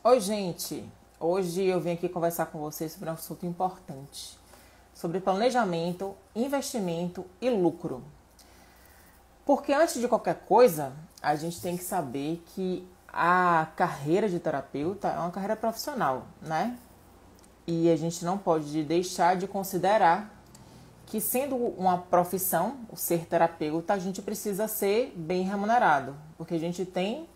Oi, gente! Hoje eu vim aqui conversar com vocês sobre um assunto importante, sobre planejamento, investimento e lucro. Porque antes de qualquer coisa, a gente tem que saber que a carreira de terapeuta é uma carreira profissional, né? E a gente não pode deixar de considerar que, sendo uma profissão, o ser terapeuta, a gente precisa ser bem remunerado, porque a gente tem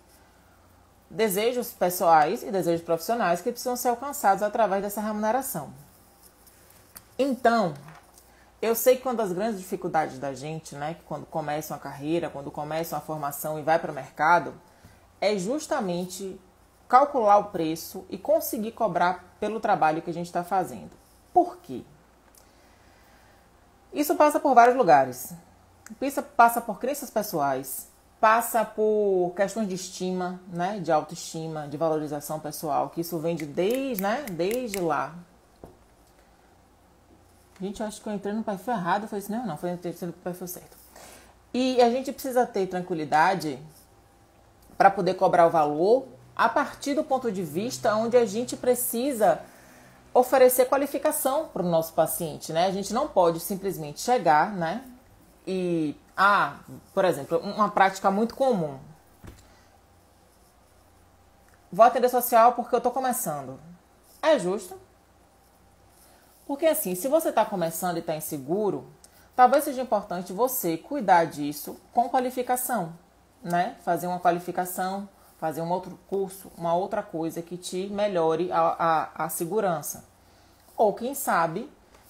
desejos pessoais e desejos profissionais que precisam ser alcançados através dessa remuneração. Então, eu sei que uma das grandes dificuldades da gente, né, que quando começa uma carreira, quando começa uma formação e vai para o mercado, é justamente calcular o preço e conseguir cobrar pelo trabalho que a gente está fazendo. Por quê? Isso passa por vários lugares. Isso passa por crenças pessoais, passa por questões de estima, né, de autoestima, de valorização pessoal, que isso vem desde lá. Gente, eu acho que eu entrei no perfil errado, foi isso? Não, foi no perfil certo. E a gente precisa ter tranquilidade para poder cobrar o valor a partir do ponto de vista onde a gente precisa oferecer qualificação para o nosso paciente, né? A gente não pode simplesmente chegar, né? E, por exemplo, uma prática muito comum. Vou atender social porque eu estou começando. É justo? Porque assim, se você está começando e está inseguro, talvez seja importante você cuidar disso com qualificação, né? Fazer uma qualificação, fazer um outro curso, uma outra coisa que te melhore a segurança. Ou quem sabe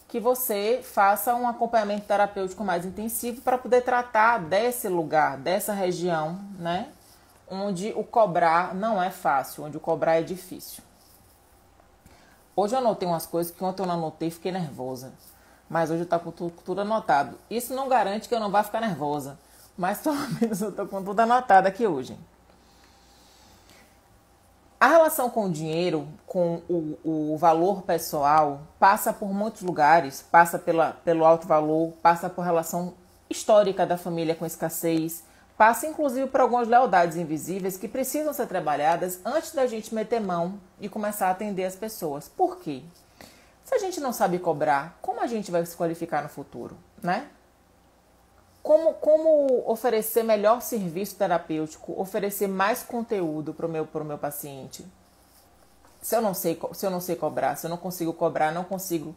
que você faça um acompanhamento terapêutico mais intensivo para poder tratar desse lugar, dessa região, né? Onde o cobrar não é fácil, onde o cobrar é difícil. Hoje eu anotei umas coisas que ontem eu não anotei e fiquei nervosa. Mas hoje eu estou com tudo anotado. Isso não garante que eu não vá ficar nervosa. Mas pelo menos eu estou com tudo anotado aqui hoje. A relação com o dinheiro, com o valor pessoal, passa por muitos lugares. Passa pelo alto valor, passa por relação histórica da família com escassez. Passa inclusive por algumas lealdades invisíveis que precisam ser trabalhadas antes da gente meter mão e começar a atender as pessoas. Por quê? Se a gente não sabe cobrar, como a gente vai se qualificar no futuro, né? Como oferecer melhor serviço terapêutico, oferecer mais conteúdo para o meu paciente? Se eu não sei cobrar, se eu não consigo cobrar, não consigo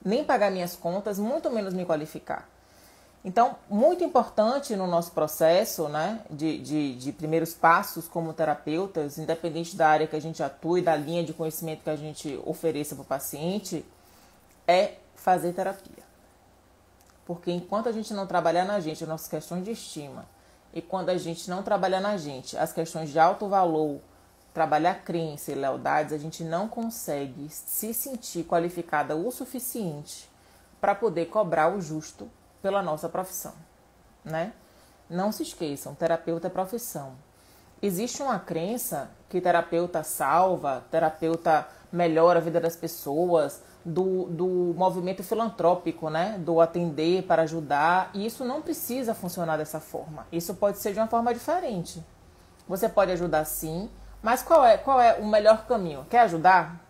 nem pagar minhas contas, muito menos me qualificar. Então, muito importante no nosso processo, né, de primeiros passos como terapeutas, independente da área que a gente atue, da linha de conhecimento que a gente ofereça para o paciente, é fazer terapia. Porque enquanto a gente não trabalhar na gente as nossas questões de estima, e quando a gente não trabalhar na gente as questões de alto valor, trabalhar crença e lealdades, a gente não consegue se sentir qualificada o suficiente para poder cobrar o justo pela nossa profissão, né? Não se esqueçam, terapeuta é profissão. Existe uma crença que terapeuta salva, terapeuta melhora a vida das pessoas, do movimento filantrópico, né? Do atender para ajudar, e isso não precisa funcionar dessa forma. Isso pode ser de uma forma diferente. Você pode ajudar sim, mas qual é o melhor caminho? Quer ajudar?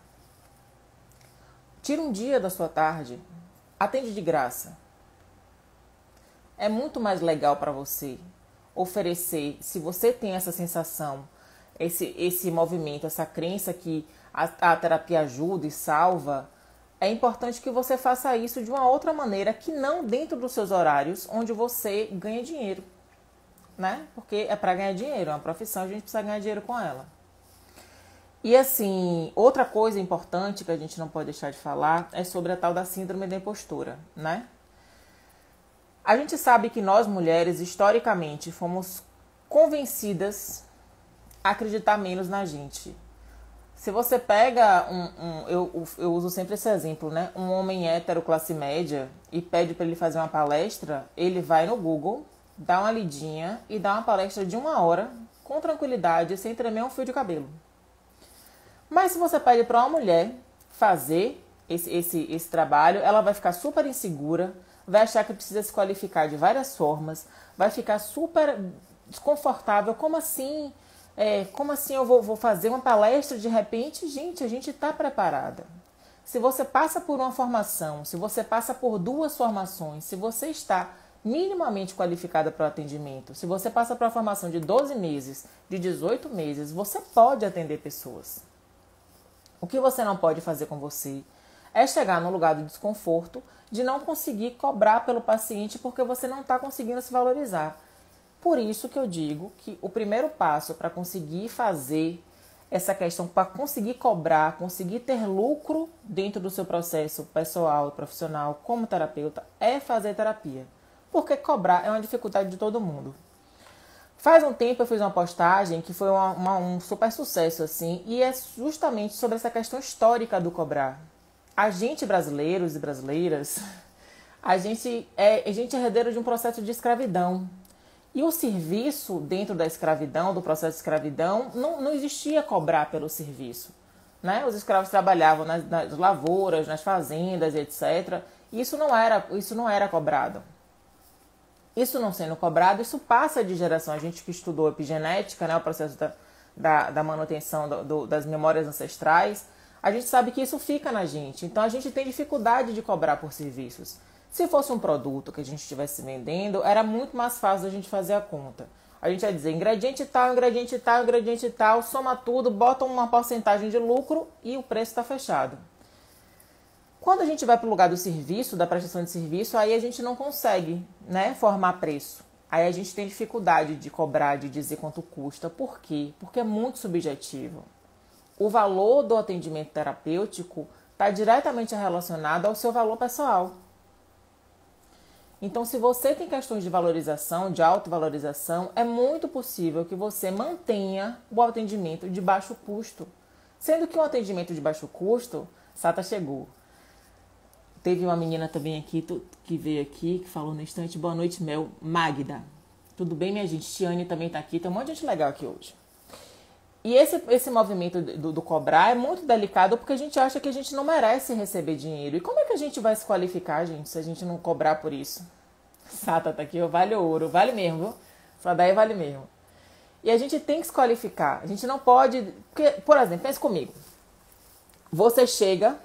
Tira um dia da sua tarde, atende de graça. É muito mais legal para você oferecer, se você tem essa sensação, esse movimento, essa crença que a terapia ajuda e salva, é importante que você faça isso de uma outra maneira, que não dentro dos seus horários, onde você ganha dinheiro, né? Porque é para ganhar dinheiro, é uma profissão, a gente precisa ganhar dinheiro com ela. E assim, outra coisa importante que a gente não pode deixar de falar é sobre a tal da síndrome da impostora, né? A gente sabe que nós mulheres, historicamente, fomos convencidas a acreditar menos na gente. Se você pega eu uso sempre esse exemplo, né? Um homem hétero, classe média, e pede para ele fazer uma palestra, ele vai no Google, dá uma lidinha e dá uma palestra de 1 hora, com tranquilidade, sem tremer um fio de cabelo. Mas se você pede para uma mulher fazer esse trabalho, ela vai ficar super insegura, vai achar que precisa se qualificar de várias formas, vai ficar super desconfortável. Como assim? Como assim eu vou fazer uma palestra de repente? Gente, a gente está preparada. Se você passa por uma formação, se você passa por 2 formações, se você está minimamente qualificada para o atendimento, se você passa por uma formação de 12 meses, de 18 meses, você pode atender pessoas. O que você não pode fazer com você é chegar no lugar do desconforto de não conseguir cobrar pelo paciente porque você não está conseguindo se valorizar. Por isso que eu digo que o primeiro passo para conseguir fazer essa questão, para conseguir cobrar, conseguir ter lucro dentro do seu processo pessoal e profissional como terapeuta, é fazer terapia. Porque cobrar é uma dificuldade de todo mundo. Faz um tempo eu fiz uma postagem que foi um super sucesso, assim, e é justamente sobre essa questão histórica do cobrar. A gente, brasileiros e brasileiras, a gente é herdeiro de um processo de escravidão. E o serviço dentro da escravidão, do processo de escravidão, não existia cobrar pelo serviço. Né? Os escravos trabalhavam nas lavouras, nas fazendas, etc. E isso não era cobrado. Isso não sendo cobrado, isso passa de geração. A gente que estudou epigenética, né, o processo da manutenção das memórias ancestrais, a gente sabe que isso fica na gente. Então a gente tem dificuldade de cobrar por serviços. Se fosse um produto que a gente estivesse vendendo, era muito mais fácil a gente fazer a conta. A gente ia dizer ingrediente tal, ingrediente tal, ingrediente tal, soma tudo, bota uma porcentagem de lucro e o preço está fechado. Quando a gente vai para o lugar do serviço, da prestação de serviço, aí a gente não consegue, né, formar preço. Aí a gente tem dificuldade de cobrar, de dizer quanto custa. Por quê? Porque é muito subjetivo. O valor do atendimento terapêutico está diretamente relacionado ao seu valor pessoal. Então, se você tem questões de valorização, de autovalorização, é muito possível que você mantenha o atendimento de baixo custo. Sendo que um atendimento de baixo custo, Sata chegou. Teve uma menina também aqui, que veio aqui, que falou no instante, boa noite, Mel, Magda. Tudo bem, minha gente? Tiane também está aqui, tem um monte de gente legal aqui hoje. E esse movimento do cobrar é muito delicado porque a gente acha que a gente não merece receber dinheiro. E como é que a gente vai se qualificar, gente, se a gente não cobrar por isso? Sata tá aqui, vale ouro, vale mesmo, viu? Só daí vale mesmo. E a gente tem que se qualificar. A gente não pode... Porque, por exemplo, pense comigo. Você chega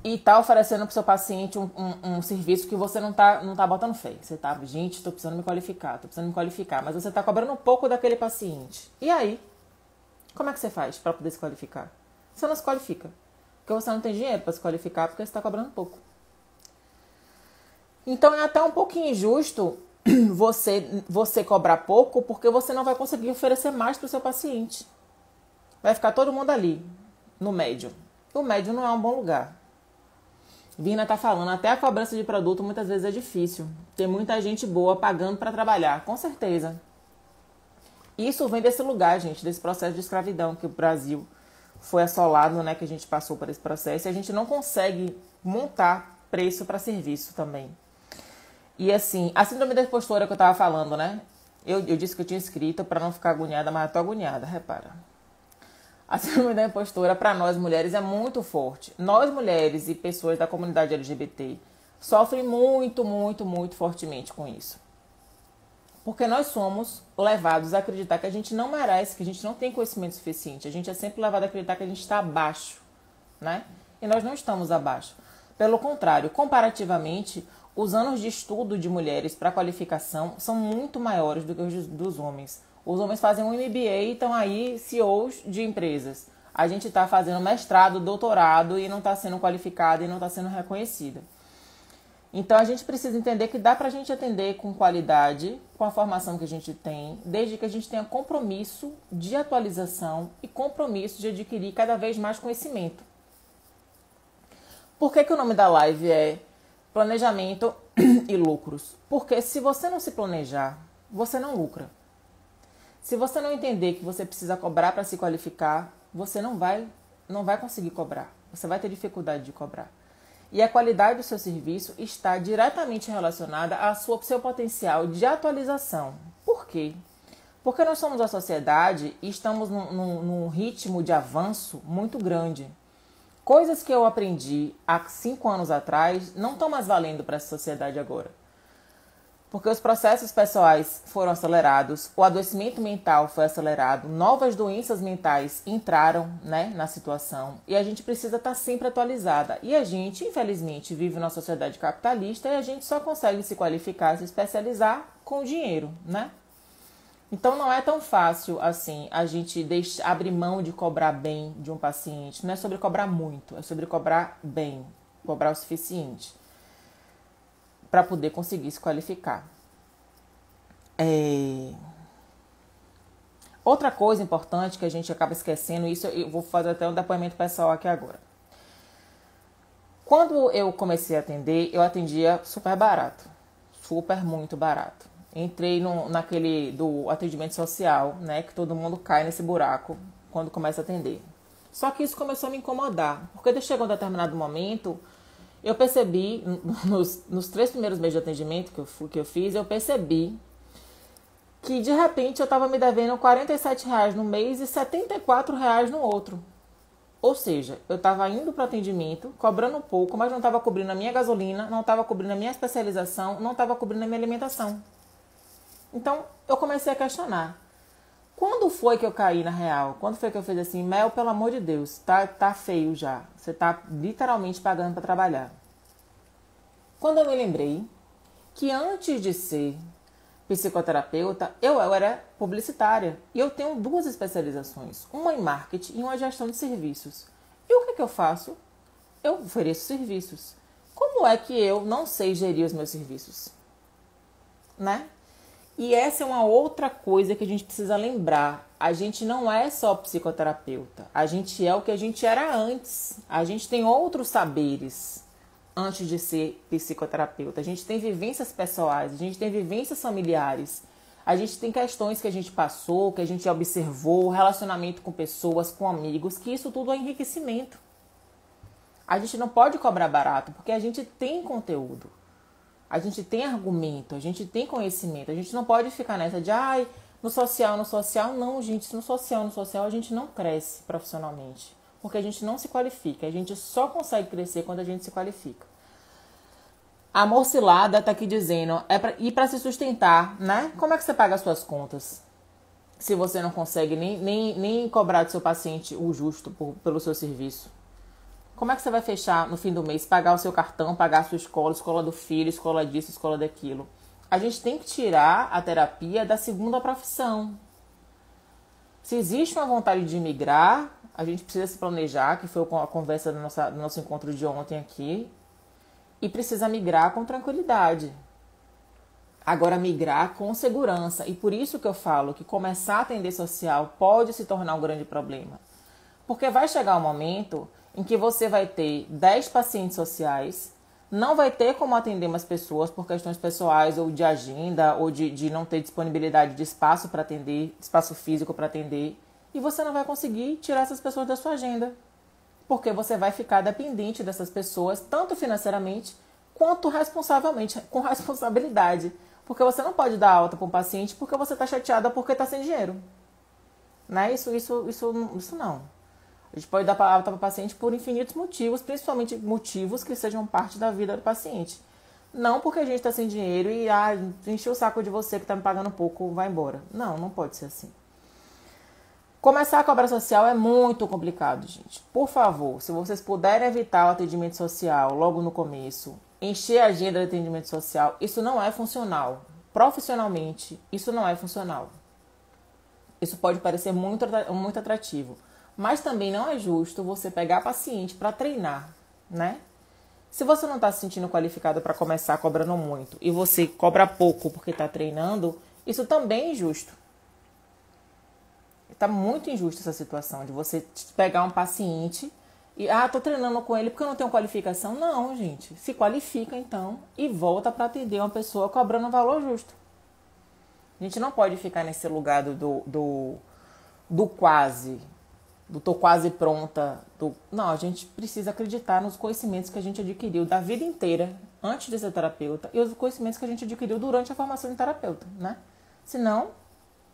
e tá oferecendo pro seu paciente um serviço que você não tá botando fé. Você tá, gente, tô precisando me qualificar. Mas você tá cobrando um pouco daquele paciente. E aí? Como é que você faz para poder se qualificar? Você não se qualifica. Porque você não tem dinheiro para se qualificar porque você está cobrando pouco. Então é até um pouquinho injusto você cobrar pouco porque você não vai conseguir oferecer mais para o seu paciente. Vai ficar todo mundo ali, no médio. O médio não é um bom lugar. Vina tá falando, até a cobrança de produto muitas vezes é difícil. Tem muita gente boa pagando para trabalhar, com certeza. Isso vem desse lugar, gente, desse processo de escravidão que o Brasil foi assolado, né, que a gente passou por esse processo, e a gente não consegue montar preço para serviço também. E assim, a síndrome da impostora que eu tava falando, né, eu disse que eu tinha escrito para não ficar agoniada, mas eu tô agoniada, repara. A síndrome da impostora para nós mulheres é muito forte. Nós mulheres e pessoas da comunidade LGBT sofrem muito, muito, muito fortemente com isso. Porque nós somos levados a acreditar que a gente não merece, que a gente não tem conhecimento suficiente. A gente é sempre levado a acreditar que a gente está abaixo, né? E nós não estamos abaixo. Pelo contrário, comparativamente, os anos de estudo de mulheres para qualificação são muito maiores do que os dos homens. Os homens fazem um MBA e estão aí CEOs de empresas. A gente está fazendo mestrado, doutorado e não está sendo qualificada e não está sendo reconhecida. Então, a gente precisa entender que dá para a gente atender com qualidade, com a formação que a gente tem, desde que a gente tenha compromisso de atualização e compromisso de adquirir cada vez mais conhecimento. Por que o nome da live é Planejamento e Lucros? Porque se você não se planejar, você não lucra. Se você não entender que você precisa cobrar para se qualificar, você não vai conseguir cobrar. Você vai ter dificuldade de cobrar. E a qualidade do seu serviço está diretamente relacionada ao seu potencial de atualização. Por quê? Porque nós somos a sociedade e estamos num ritmo de avanço muito grande. Coisas que eu aprendi há 5 anos atrás não estão mais valendo para essa sociedade agora. Porque os processos pessoais foram acelerados, o adoecimento mental foi acelerado, novas doenças mentais entraram, né, na situação e a gente precisa estar sempre atualizada. E a gente, infelizmente, vive numa sociedade capitalista e a gente só consegue se qualificar, se especializar com dinheiro, né? Então não é tão fácil assim a gente abrir mão de cobrar bem de um paciente. Não é sobre cobrar muito, é sobre cobrar bem, cobrar o suficiente para poder conseguir se qualificar. Outra coisa importante que a gente acaba esquecendo, isso eu vou fazer até um depoimento pessoal aqui agora. Quando eu comecei a atender, eu atendia super barato, super muito barato. Entrei naquele do atendimento social, né, que todo mundo cai nesse buraco quando começa a atender. Só que isso começou a me incomodar, porque chegou um determinado momento, eu percebi, nos 3 primeiros meses de atendimento que eu fiz, eu percebi que de repente eu estava me devendo R$47 no mês e R$74 no outro. Ou seja, eu estava indo para o atendimento, cobrando um pouco, mas não estava cobrindo a minha gasolina, não estava cobrindo a minha especialização, não estava cobrindo a minha alimentação. Então, eu comecei a questionar. Quando foi que eu caí na real? Quando foi que eu fiz assim, Mel, pelo amor de Deus, tá feio já. Você tá literalmente pagando para trabalhar. Quando eu me lembrei que antes de ser psicoterapeuta, eu era publicitária. E eu tenho 2 especializações. Uma em marketing e uma em gestão de serviços. E o que eu faço? Eu ofereço serviços. Como é que eu não sei gerir os meus serviços? Né? E essa é uma outra coisa que a gente precisa lembrar. A gente não é só psicoterapeuta. A gente é o que a gente era antes. A gente tem outros saberes antes de ser psicoterapeuta. A gente tem vivências pessoais, a gente tem vivências familiares. A gente tem questões que a gente passou, que a gente observou, relacionamento com pessoas, com amigos, que isso tudo é enriquecimento. A gente não pode cobrar barato, porque a gente tem conteúdo. A gente tem argumento, a gente tem conhecimento. A gente não pode ficar nessa de, no social. Não, gente, no social a gente não cresce profissionalmente. Porque a gente não se qualifica. A gente só consegue crescer quando a gente se qualifica. A Morcilada tá aqui dizendo, e para se sustentar, né? Como é que você paga as suas contas? Se você não consegue nem cobrar do seu paciente o justo pelo seu serviço. Como é que você vai fechar no fim do mês, pagar o seu cartão, pagar a sua escola do filho, escola disso, escola daquilo? A gente tem que tirar a terapia da segunda profissão. Se existe uma vontade de migrar, a gente precisa se planejar, que foi a conversa do nosso encontro de ontem aqui, e precisa migrar com tranquilidade. Agora, migrar com segurança. E por isso que eu falo que começar a atender social pode se tornar um grande problema. Porque vai chegar um momento em que você vai ter 10 pacientes sociais, não vai ter como atender mais pessoas por questões pessoais ou de agenda ou de não ter disponibilidade de espaço para atender, espaço físico para atender, e você não vai conseguir tirar essas pessoas da sua agenda, porque você vai ficar dependente dessas pessoas, tanto financeiramente quanto responsavelmente, com responsabilidade, porque você não pode dar alta para um paciente porque você está chateada porque está sem dinheiro, né? Isso não. A gente pode dar alta para o paciente por infinitos motivos, principalmente motivos que sejam parte da vida do paciente. Não porque a gente está sem dinheiro e enchi o saco de você que está me pagando pouco, vai embora. Não pode ser assim. Começar a cobrar social é muito complicado, gente. Por favor, se vocês puderem evitar o atendimento social logo no começo, encher a agenda de atendimento social, isso não é funcional. Profissionalmente, isso não é funcional. Isso pode parecer muito atrativo. Mas também não é justo você pegar paciente para treinar, né? Se você não está se sentindo qualificado para começar cobrando muito e você cobra pouco porque está treinando, isso também é injusto. Está muito injusta essa situação de você pegar um paciente e, tô treinando com ele porque eu não tenho qualificação. Não, gente. Se qualifica, então, e volta para atender uma pessoa cobrando um valor justo. A gente não pode ficar nesse lugar do quase... tô quase pronta. Não, a gente precisa acreditar nos conhecimentos que a gente adquiriu da vida inteira antes de ser terapeuta e os conhecimentos que a gente adquiriu durante a formação de terapeuta, né? Senão,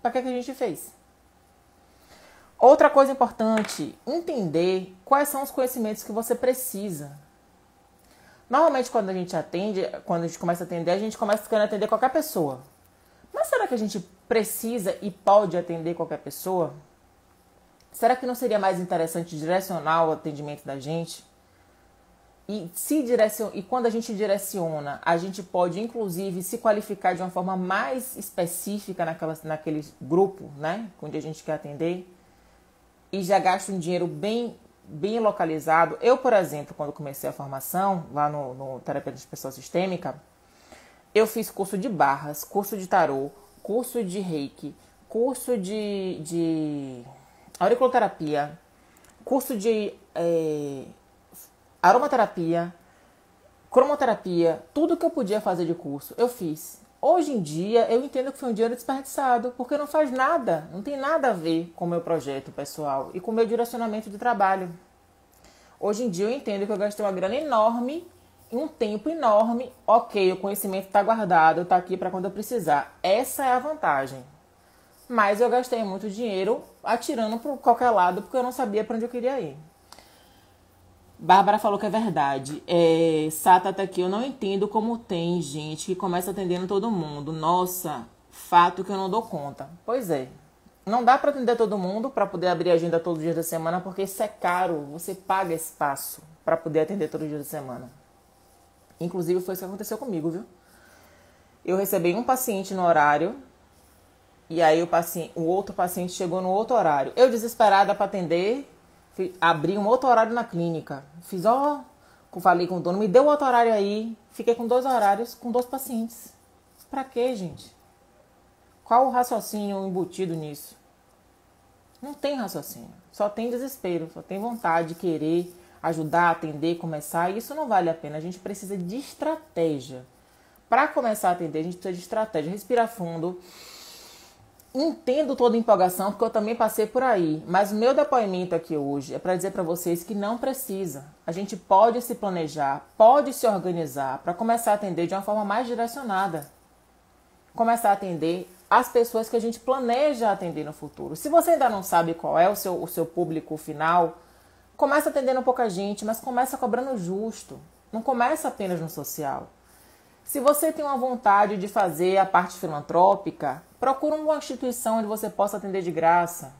para que a gente fez? Outra coisa importante, entender quais são os conhecimentos que você precisa. Normalmente quando a gente atende, quando a gente começa a atender, a gente começa querendo atender qualquer pessoa. Mas será que a gente precisa e pode atender qualquer pessoa? Será que não seria mais interessante direcionar o atendimento da gente? E quando a gente direciona, a gente pode inclusive se qualificar de uma forma mais específica naquele grupo, né, onde a gente quer atender, e já gasta um dinheiro bem localizado. Eu, por exemplo, quando comecei a formação lá no Terapia de Pessoa Sistêmica, eu fiz curso de barras, curso de tarô, curso de reiki, curso de auriculoterapia, curso de aromaterapia, cromoterapia, tudo que eu podia fazer de curso, eu fiz. Hoje em dia, eu entendo que foi um dinheiro desperdiçado, porque não faz nada, não tem nada a ver com o meu projeto pessoal e com o meu direcionamento de trabalho. Hoje em dia, eu entendo que eu gastei uma grana enorme, um tempo enorme. Ok, o conhecimento está guardado, está aqui para quando eu precisar. Essa é a vantagem. Mas eu gastei muito dinheiro atirando para qualquer lado, porque eu não sabia para onde eu queria ir. Bárbara falou que é verdade. Sata tá aqui. Eu não entendo como tem gente que começa atendendo todo mundo. Nossa, fato que eu não dou conta. Pois é. Não dá para atender todo mundo, para poder abrir a agenda todos os dias da semana, porque isso é caro. Você paga espaço para poder atender todos os dias da semana. Inclusive foi isso que aconteceu comigo, viu? Eu recebi um paciente no horário, e aí o outro paciente chegou no outro horário. Eu desesperada para atender, abri um outro horário na clínica. Falei com o dono, me deu outro horário aí. Fiquei com 2 horários, com 2 pacientes. Pra quê, gente? Qual o raciocínio embutido nisso? Não tem raciocínio. Só tem desespero, só tem vontade de querer ajudar, atender, começar. E isso não vale a pena. A gente precisa de estratégia. Para começar a atender, a gente precisa de estratégia. Respira fundo. Entendo toda a empolgação, porque eu também passei por aí. Mas o meu depoimento aqui hoje é para dizer para vocês que não precisa. A gente pode se planejar, pode se organizar para começar a atender de uma forma mais direcionada. Começar a atender as pessoas que a gente planeja atender no futuro. Se você ainda não sabe qual é o seu público final, começa atendendo pouca gente, mas começa cobrando justo. Não começa apenas no social. Se você tem uma vontade de fazer a parte filantrópica, procura uma instituição onde você possa atender de graça.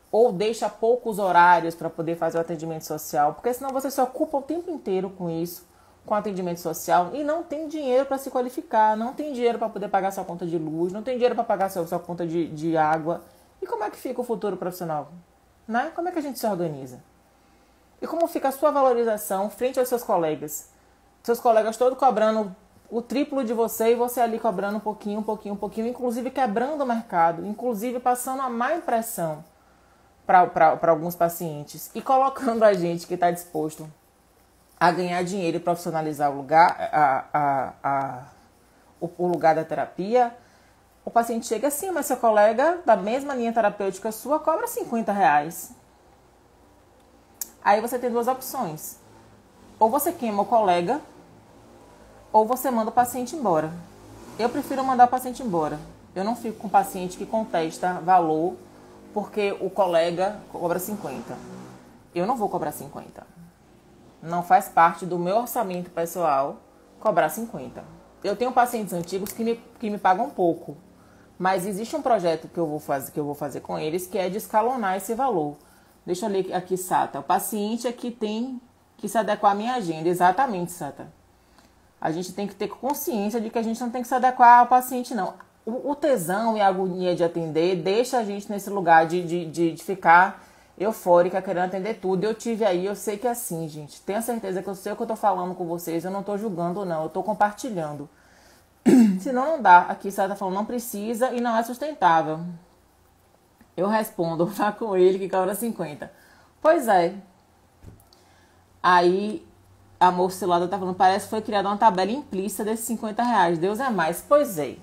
Ou deixa poucos horários para poder fazer o atendimento social, porque senão você se ocupa o tempo inteiro com isso, com atendimento social, e não tem dinheiro para se qualificar, não tem dinheiro para poder pagar sua conta de luz, não tem dinheiro para pagar sua conta de água. E como é que fica o futuro profissional? Né? Como é que a gente se organiza? E como fica a sua valorização frente aos seus colegas? Seus colegas todos cobrando o triplo de você e você ali cobrando um pouquinho, inclusive quebrando o mercado, inclusive passando a má impressão para alguns pacientes e colocando a gente que está disposto a ganhar dinheiro e profissionalizar o lugar, o lugar da terapia. O paciente chega assim, mas seu colega da mesma linha terapêutica sua cobra R$50. Aí você tem 2 opções. Ou você queima o colega, ou você manda o paciente embora. Eu prefiro mandar o paciente embora. Eu não fico com o paciente que contesta valor porque o colega cobra 50. Eu não vou cobrar 50. Não faz parte do meu orçamento pessoal cobrar 50. Eu tenho pacientes antigos que me pagam pouco. Mas existe um projeto que eu vou fazer com eles, que é de escalonar esse valor. Deixa eu ler aqui, Sata. O paciente aqui tem que se adequar à minha agenda. Exatamente, Sata. A gente tem que ter consciência de que a gente não tem que se adequar ao paciente, não. O tesão e a agonia de atender deixa a gente nesse lugar de ficar eufórica, querendo atender tudo. Eu tive aí, eu sei que é assim, gente. Tenha certeza que eu sei o que eu tô falando com vocês. Eu não tô julgando, não. Eu tô compartilhando. Senão não dá. Aqui você tá falando, não precisa e não é sustentável. Eu respondo, tá com ele que cobra 50. Pois é. Aí a Morcilada tá falando, parece que foi criada uma tabela implícita desses R$50. Deus é mais. Pois é.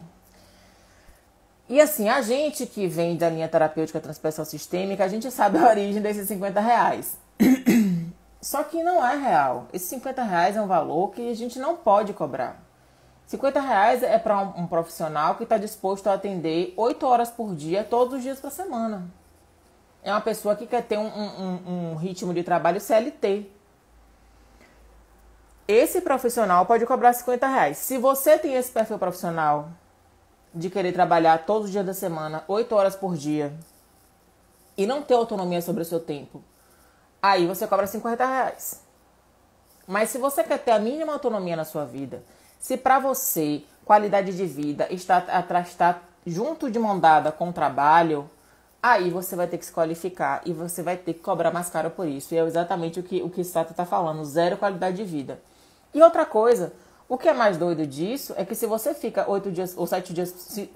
E assim, a gente que vem da linha terapêutica transpessoal sistêmica, a gente sabe a origem desses R$50. Só que não é real. Esses R$50 é um valor que a gente não pode cobrar. R$50 é para um profissional que está disposto a atender 8 horas por dia, todos os dias da semana. É uma pessoa que quer ter um ritmo de trabalho CLT. Esse profissional pode cobrar R$ 50. Se você tem esse perfil profissional de querer trabalhar todos os dias da semana, 8 horas por dia, e não ter autonomia sobre o seu tempo, aí você cobra R$ 50. Mas se você quer ter a mínima autonomia na sua vida, se para você qualidade de vida está junto de mão dada com o trabalho, aí você vai ter que se qualificar e você vai ter que cobrar mais caro por isso. E é exatamente o que Sato está falando, zero qualidade de vida. E outra coisa, o que é mais doido disso é que se você fica 8 dias ou 7 dias,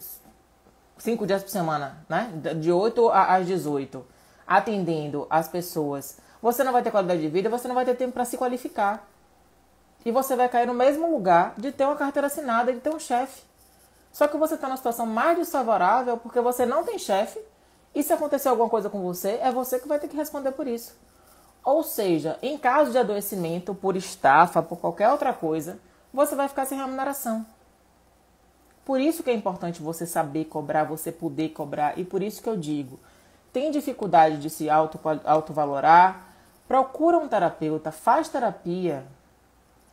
5 dias por semana, né? De 8 às 18, atendendo as pessoas, você não vai ter qualidade de vida, você não vai ter tempo para se qualificar. E você vai cair no mesmo lugar de ter uma carteira assinada, de ter um chefe. Só que você está numa situação mais desfavorável porque você não tem chefe e se acontecer alguma coisa com você, é você que vai ter que responder por isso. Ou seja, em caso de adoecimento, por estafa, por qualquer outra coisa, você vai ficar sem remuneração. Por isso que é importante você saber cobrar, você poder cobrar. E por isso que eu digo, tem dificuldade de se autovalorar, procura um terapeuta, faz terapia,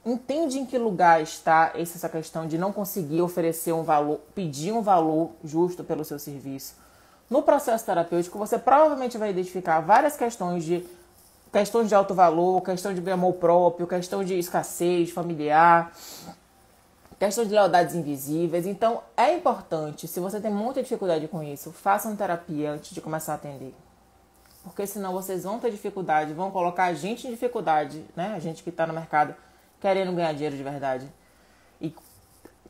entende em que lugar está essa questão de não conseguir oferecer um valor, pedir um valor justo pelo seu serviço. No processo terapêutico, você provavelmente vai identificar várias questões de alto valor, questão de amor próprio, questão de escassez familiar, questão de lealdades invisíveis. Então, é importante, se você tem muita dificuldade com isso, façam terapia antes de começar a atender. Porque senão vocês vão ter dificuldade, vão colocar a gente em dificuldade, né? A gente que está no mercado querendo ganhar dinheiro de verdade. E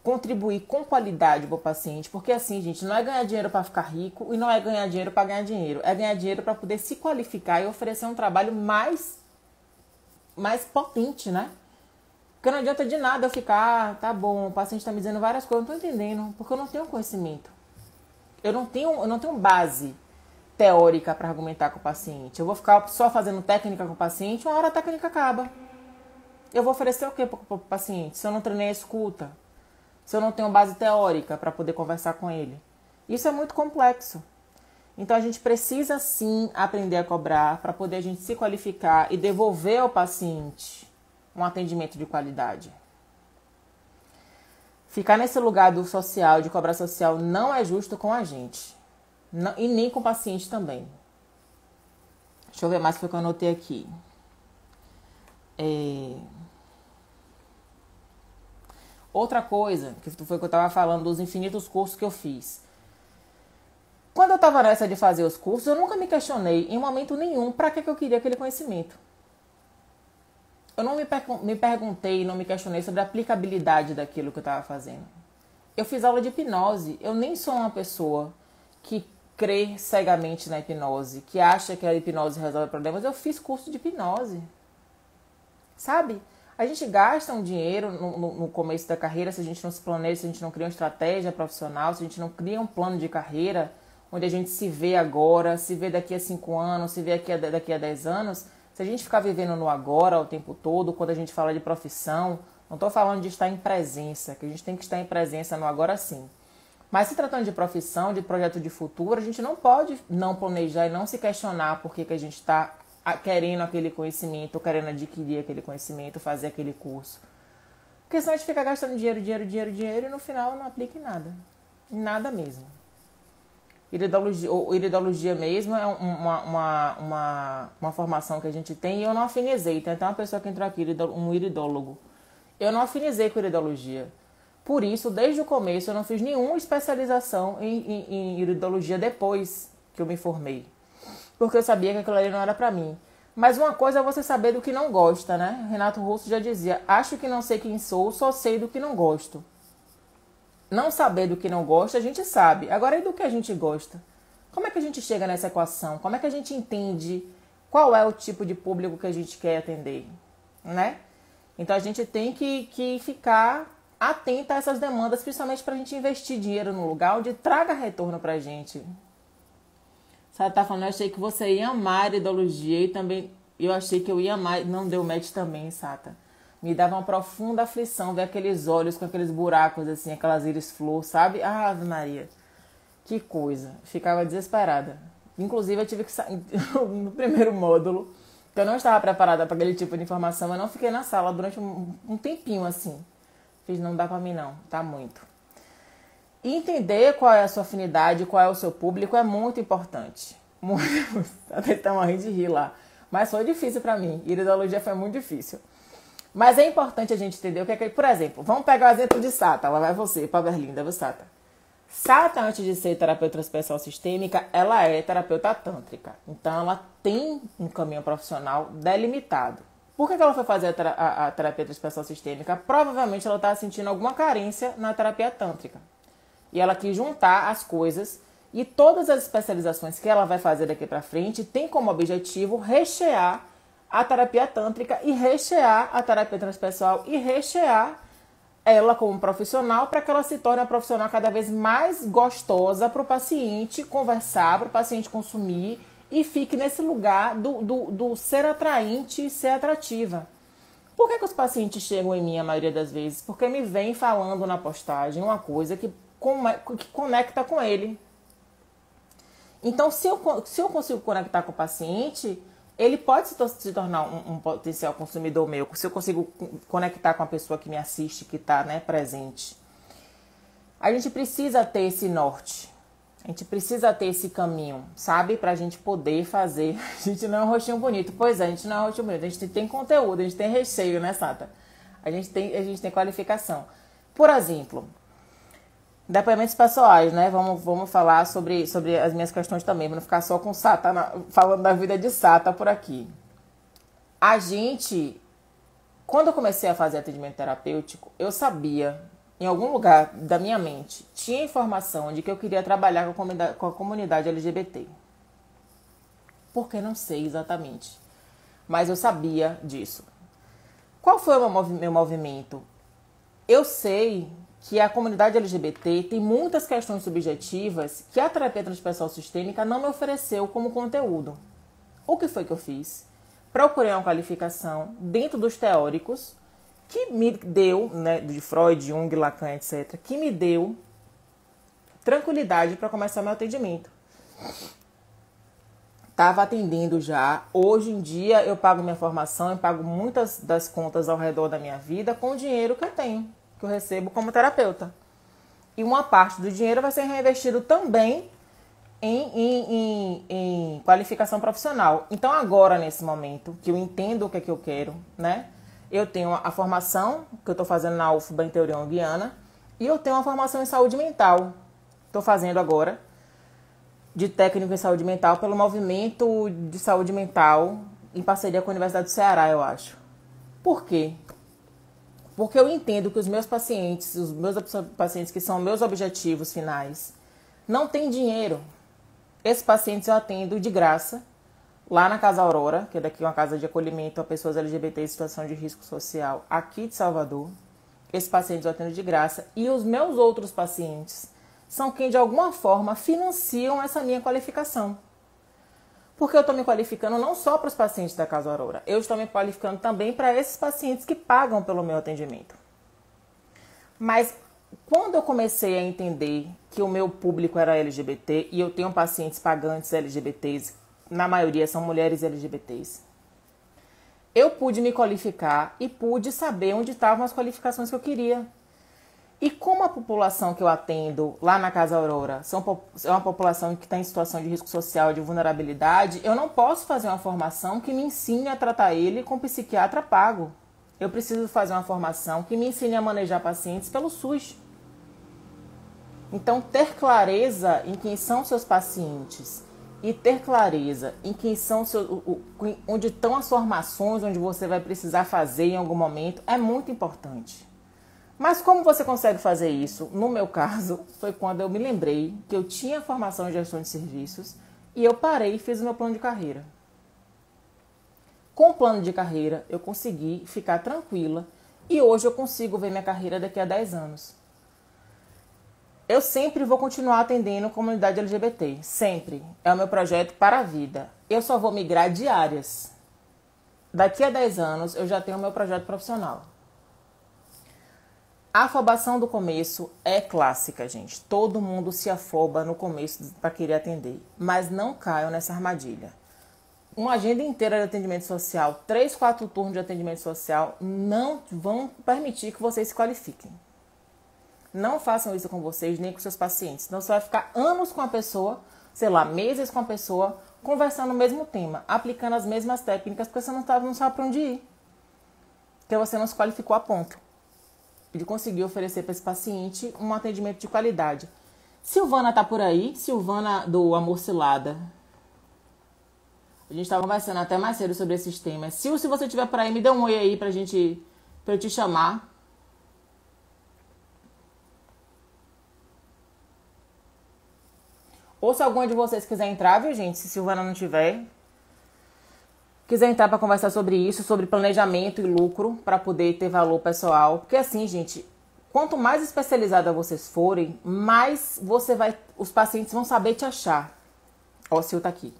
contribuir com qualidade para o paciente. Porque assim, gente, não é ganhar dinheiro para ficar rico e não é ganhar dinheiro para ganhar dinheiro. É ganhar dinheiro para poder se qualificar e oferecer um trabalho mais potente, né? Porque não adianta de nada eu ficar, tá bom, o paciente está me dizendo várias coisas, eu não estou entendendo, porque eu não tenho conhecimento. Eu não tenho base teórica para argumentar com o paciente. Eu vou ficar só fazendo técnica com o paciente, uma hora a técnica acaba. Eu vou oferecer o que para o paciente se eu não treinei a escuta? Se eu não tenho base teórica para poder conversar com ele? Isso é muito complexo. Então a gente precisa sim aprender a cobrar para poder a gente se qualificar e devolver ao paciente um atendimento de qualidade. Ficar nesse lugar do social, de cobrar social, não é justo com a gente. Não, e nem com o paciente também. Deixa eu ver mais o que eu anotei aqui. Outra coisa, que foi que eu estava falando dos infinitos cursos que eu fiz. Quando eu estava nessa de fazer os cursos, eu nunca me questionei em momento nenhum para que eu queria aquele conhecimento. Eu não me perguntei, não me questionei sobre a aplicabilidade daquilo que eu estava fazendo. Eu fiz aula de hipnose. Eu nem sou uma pessoa que crê cegamente na hipnose, que acha que a hipnose resolve problemas. Eu fiz curso de hipnose. Sabe? A gente gasta um dinheiro no começo da carreira se a gente não se planeja, se a gente não cria uma estratégia profissional, se a gente não cria um plano de carreira, onde a gente se vê agora, se vê daqui a 5 anos, se vê daqui a 10 anos. Se a gente ficar vivendo no agora o tempo todo, quando a gente fala de profissão, não estou falando de estar em presença, que a gente tem que estar em presença no agora sim. Mas se tratando de profissão, de projeto de futuro, a gente não pode não planejar e não se questionar por que a gente está querendo aquele conhecimento, querendo adquirir aquele conhecimento, fazer aquele curso. Porque senão a gente fica gastando dinheiro e no final não aplica em nada. Em nada mesmo. Iridologia mesmo é uma formação que a gente tem e eu não afinizei. Tem até uma pessoa que entrou aqui, um iridólogo. Eu não afinizei com iridologia. Por isso, desde o começo, eu não fiz nenhuma especialização em iridologia depois que eu me formei. Porque eu sabia que aquilo ali não era pra mim. Mas uma coisa é você saber do que não gosta, né? Renato Russo já dizia, acho que não sei quem sou, só sei do que não gosto. Não saber do que não gosta, a gente sabe. Agora, e do que a gente gosta? Como é que a gente chega nessa equação? Como é que a gente entende qual é o tipo de público que a gente quer atender? Né? Então, a gente tem que ficar atenta a essas demandas, principalmente para a gente investir dinheiro no lugar onde traga retorno para a gente. Sabe, tá falando, eu achei que você ia amar a iridologia e também eu achei que eu ia amar, não deu match também, Sata. Me dava uma profunda aflição ver aqueles olhos com aqueles buracos assim, aquelas íris-flor, sabe? Ah, Ave Maria, que coisa. Ficava desesperada. Inclusive, eu tive que sair no primeiro módulo. que eu não estava preparada para aquele tipo de informação. Eu não fiquei na sala durante um tempinho assim. Fiz, não dá para mim não, tá muito. E entender qual é a sua afinidade, qual é o seu público é muito importante. Muito. Até tá morrendo de rir lá. Mas foi difícil para mim. Iridologia foi muito difícil. Mas é importante a gente entender o que é que... Por exemplo, vamos pegar o exemplo de Sata. Lá vai você, para Berlinda, viu, Sata? Sata, antes de ser terapeuta transpessoal sistêmica, ela é terapeuta tântrica. Então, ela tem um caminho profissional delimitado. Por que ela foi fazer a terapia transpessoal sistêmica? Provavelmente ela estava sentindo alguma carência na terapia tântrica. E ela quis juntar as coisas, e todas as especializações que ela vai fazer daqui para frente tem como objetivo rechear a terapia tântrica e rechear a terapia transpessoal e rechear ela como profissional para que ela se torne uma profissional cada vez mais gostosa para o paciente conversar, para o paciente consumir e fique nesse lugar do ser atraente e ser atrativa. Por que os pacientes chegam em mim a maioria das vezes? Porque me vem falando na postagem uma coisa que conecta com ele. Então, se eu consigo conectar com o paciente, ele pode se tornar um potencial consumidor meu. Se eu consigo conectar com a pessoa que me assiste, que está, né, presente. A gente precisa ter esse norte. A gente precisa ter esse caminho, sabe? Pra gente poder fazer. A gente não é um rostinho bonito. Pois é, a gente não é um rostinho bonito. A gente tem conteúdo, a gente tem recheio, né, Sata? A gente tem qualificação. Por exemplo, depoimentos pessoais, né? Vamos falar sobre as minhas questões também. Pra não ficar só com Sata, falando da vida de Sata por aqui. Quando eu comecei a fazer atendimento terapêutico, eu sabia... Em algum lugar da minha mente, tinha informação de que eu queria trabalhar com a comunidade LGBT. Porque não sei exatamente. Mas eu sabia disso. Qual foi o meu movimento? Eu sei que a comunidade LGBT tem muitas questões subjetivas que a terapia transpessoal sistêmica não me ofereceu como conteúdo. O que foi que eu fiz? Procurei uma qualificação dentro dos teóricos que me deu, né, de Freud, Jung, Lacan, etc., que me deu tranquilidade para começar meu atendimento. Estava atendendo já. Hoje em dia eu pago minha formação, eu pago muitas das contas ao redor da minha vida com o dinheiro que eu tenho, que eu recebo como terapeuta. E uma parte do dinheiro vai ser reinvestido também em qualificação profissional. Então agora, nesse momento, que eu entendo o que é que eu quero, né? Eu tenho a formação que eu estou fazendo na UFBA em teoria junguiana e eu tenho uma formação em saúde mental. Estou fazendo agora de técnico em saúde mental pelo Movimento de Saúde Mental em parceria com a Universidade do Ceará, eu acho. Por quê? Porque eu entendo que os meus pacientes que são meus objetivos finais, não têm dinheiro. Esses pacientes eu atendo de graça. Lá na Casa Aurora, que é daqui uma casa de acolhimento a pessoas LGBT em situação de risco social, aqui de Salvador. Esses pacientes eu atendo de graça. E os meus outros pacientes são quem, de alguma forma, financiam essa minha qualificação. Porque eu estou me qualificando não só para os pacientes da Casa Aurora, eu estou me qualificando também para esses pacientes que pagam pelo meu atendimento. Mas quando eu comecei a entender que o meu público era LGBT e eu tenho pacientes pagantes LGBTs, na maioria são mulheres LGBTs, eu pude me qualificar e pude saber onde estavam as qualificações que eu queria. E como a população que eu atendo lá na Casa Aurora é uma população que está em situação de risco social e de vulnerabilidade, eu não posso fazer uma formação que me ensine a tratar ele com psiquiatra pago. Eu preciso fazer uma formação que me ensine a manejar pacientes pelo SUS. Então, ter clareza em quem são seus pacientes e ter clareza em quem são onde estão as formações, onde você vai precisar fazer em algum momento, é muito importante. Mas como você consegue fazer isso? No meu caso, foi quando eu me lembrei que eu tinha formação em gestão de serviços e eu parei e fiz o meu plano de carreira. Com o plano de carreira, eu consegui ficar tranquila e hoje eu consigo ver minha carreira daqui a 10 anos. Eu sempre vou continuar atendendo a comunidade LGBT, sempre. É o meu projeto para a vida. Eu só vou migrar de áreas. Daqui a 10 anos eu já tenho o meu projeto profissional. A afobação do começo é clássica, gente. Todo mundo se afoba no começo para querer atender. Mas não caiam nessa armadilha. uma agenda inteira de atendimento social, 3, 4 turnos de atendimento social, não vão permitir que vocês se qualifiquem. Não façam isso com vocês, nem com seus pacientes. Senão você vai ficar anos com a pessoa, sei lá, meses com a pessoa, conversando o mesmo tema, aplicando as mesmas técnicas, porque você não sabe para onde ir. Porque você não se qualificou a ponto de conseguir oferecer para esse paciente um atendimento de qualidade. Silvana tá por aí, Silvana do Amor Cilada. A gente estava conversando até mais cedo sobre esses temas. Sil, se você estiver por aí, me dê um oi aí pra eu te chamar. Ou se algum de vocês quiser entrar, viu, gente? Se Silvana não tiver. Quiser entrar para conversar sobre isso, sobre planejamento e lucro, para poder ter valor pessoal. Porque assim, gente, quanto mais especializada vocês forem, mais os pacientes vão saber te achar. Ó, o Sil tá aqui.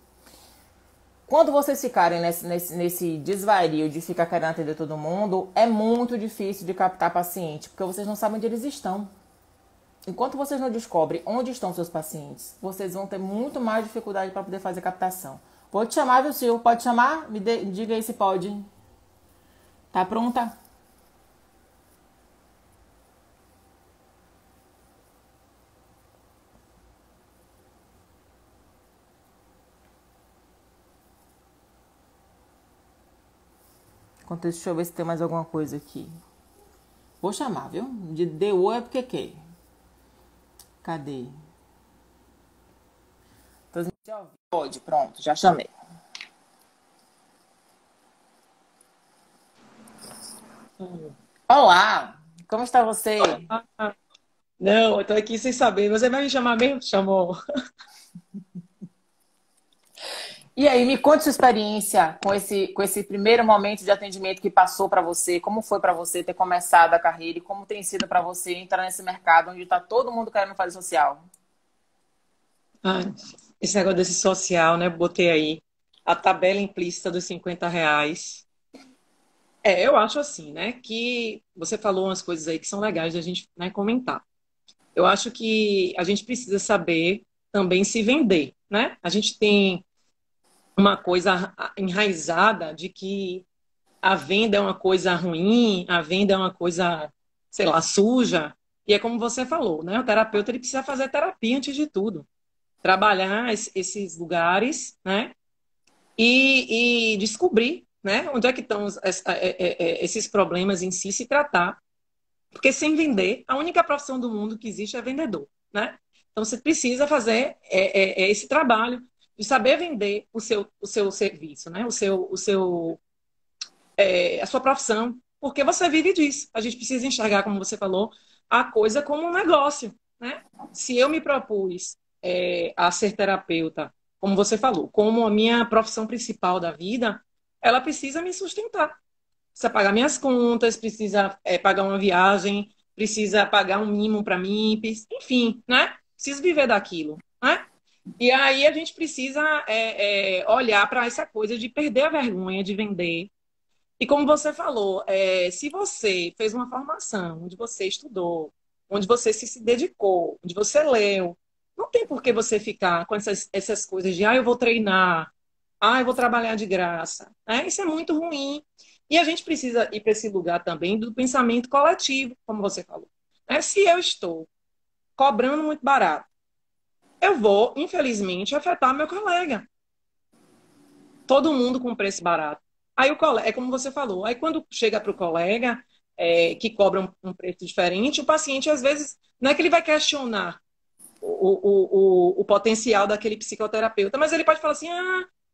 Quando vocês ficarem nesse desvario de ficar querendo atender todo mundo, é muito difícil de captar paciente, porque vocês não sabem onde eles estão. Enquanto vocês não descobrem onde estão seus pacientes, vocês vão ter muito mais dificuldade para poder fazer captação. Vou te chamar, viu, Sil? Pode chamar? Diga aí se pode. Tá pronta? Enquanto isso, deixa eu ver se tem mais alguma coisa aqui. Vou chamar, viu? De DO é porque quer. Cadê? Pode, pronto, já chamei. Olá, como está você? Não, eu tô aqui sem saber. Você vai me chamar mesmo? Chamou. E aí, me conte sua experiência com esse primeiro momento de atendimento que passou para você. Como foi para você ter começado a carreira e como tem sido para você entrar nesse mercado onde está todo mundo querendo fazer social? Ah, esse negócio desse social, né? Botei aí a tabela implícita dos R$ 50. Eu acho assim, né? Que você falou umas coisas aí que são legais da gente, né, comentar. Eu acho que a gente precisa saber também se vender, né? A gente tem uma coisa enraizada de que a venda é uma coisa ruim, a venda é uma coisa, sei lá, suja. E é como você falou, né? O terapeuta ele precisa fazer terapia antes de tudo. Trabalhar esses lugares, né? E descobrir, né? Onde é que estão esses problemas em si, se tratar. Porque sem vender, a única profissão do mundo que existe é vendedor, né? Então você precisa fazer esse trabalho de saber vender o seu serviço, né? A sua profissão, porque você vive disso. A gente precisa enxergar, como você falou, a coisa como um negócio, né? Se eu me propus a ser terapeuta, como você falou, como a minha profissão principal da vida, ela precisa me sustentar. Precisa pagar minhas contas, precisa pagar uma viagem, precisa pagar um mínimo para mim, enfim, né? Preciso viver daquilo, né? E aí a gente precisa olhar para essa coisa de perder a vergonha de vender. E como você falou, se você fez uma formação, onde você estudou, onde você se dedicou, onde você leu, não tem por que você ficar com essas coisas de, eu vou treinar, eu vou trabalhar de graça. Né? Isso é muito ruim. E a gente precisa ir para esse lugar também do pensamento coletivo, como você falou. Né? Se eu estou cobrando muito barato, eu vou, infelizmente, afetar meu colega. Todo mundo com preço barato. Aí o colega, é como você falou, aí quando chega para o colega que cobra um preço diferente, o paciente, às vezes, não é que ele vai questionar o potencial daquele psicoterapeuta, mas ele pode falar assim,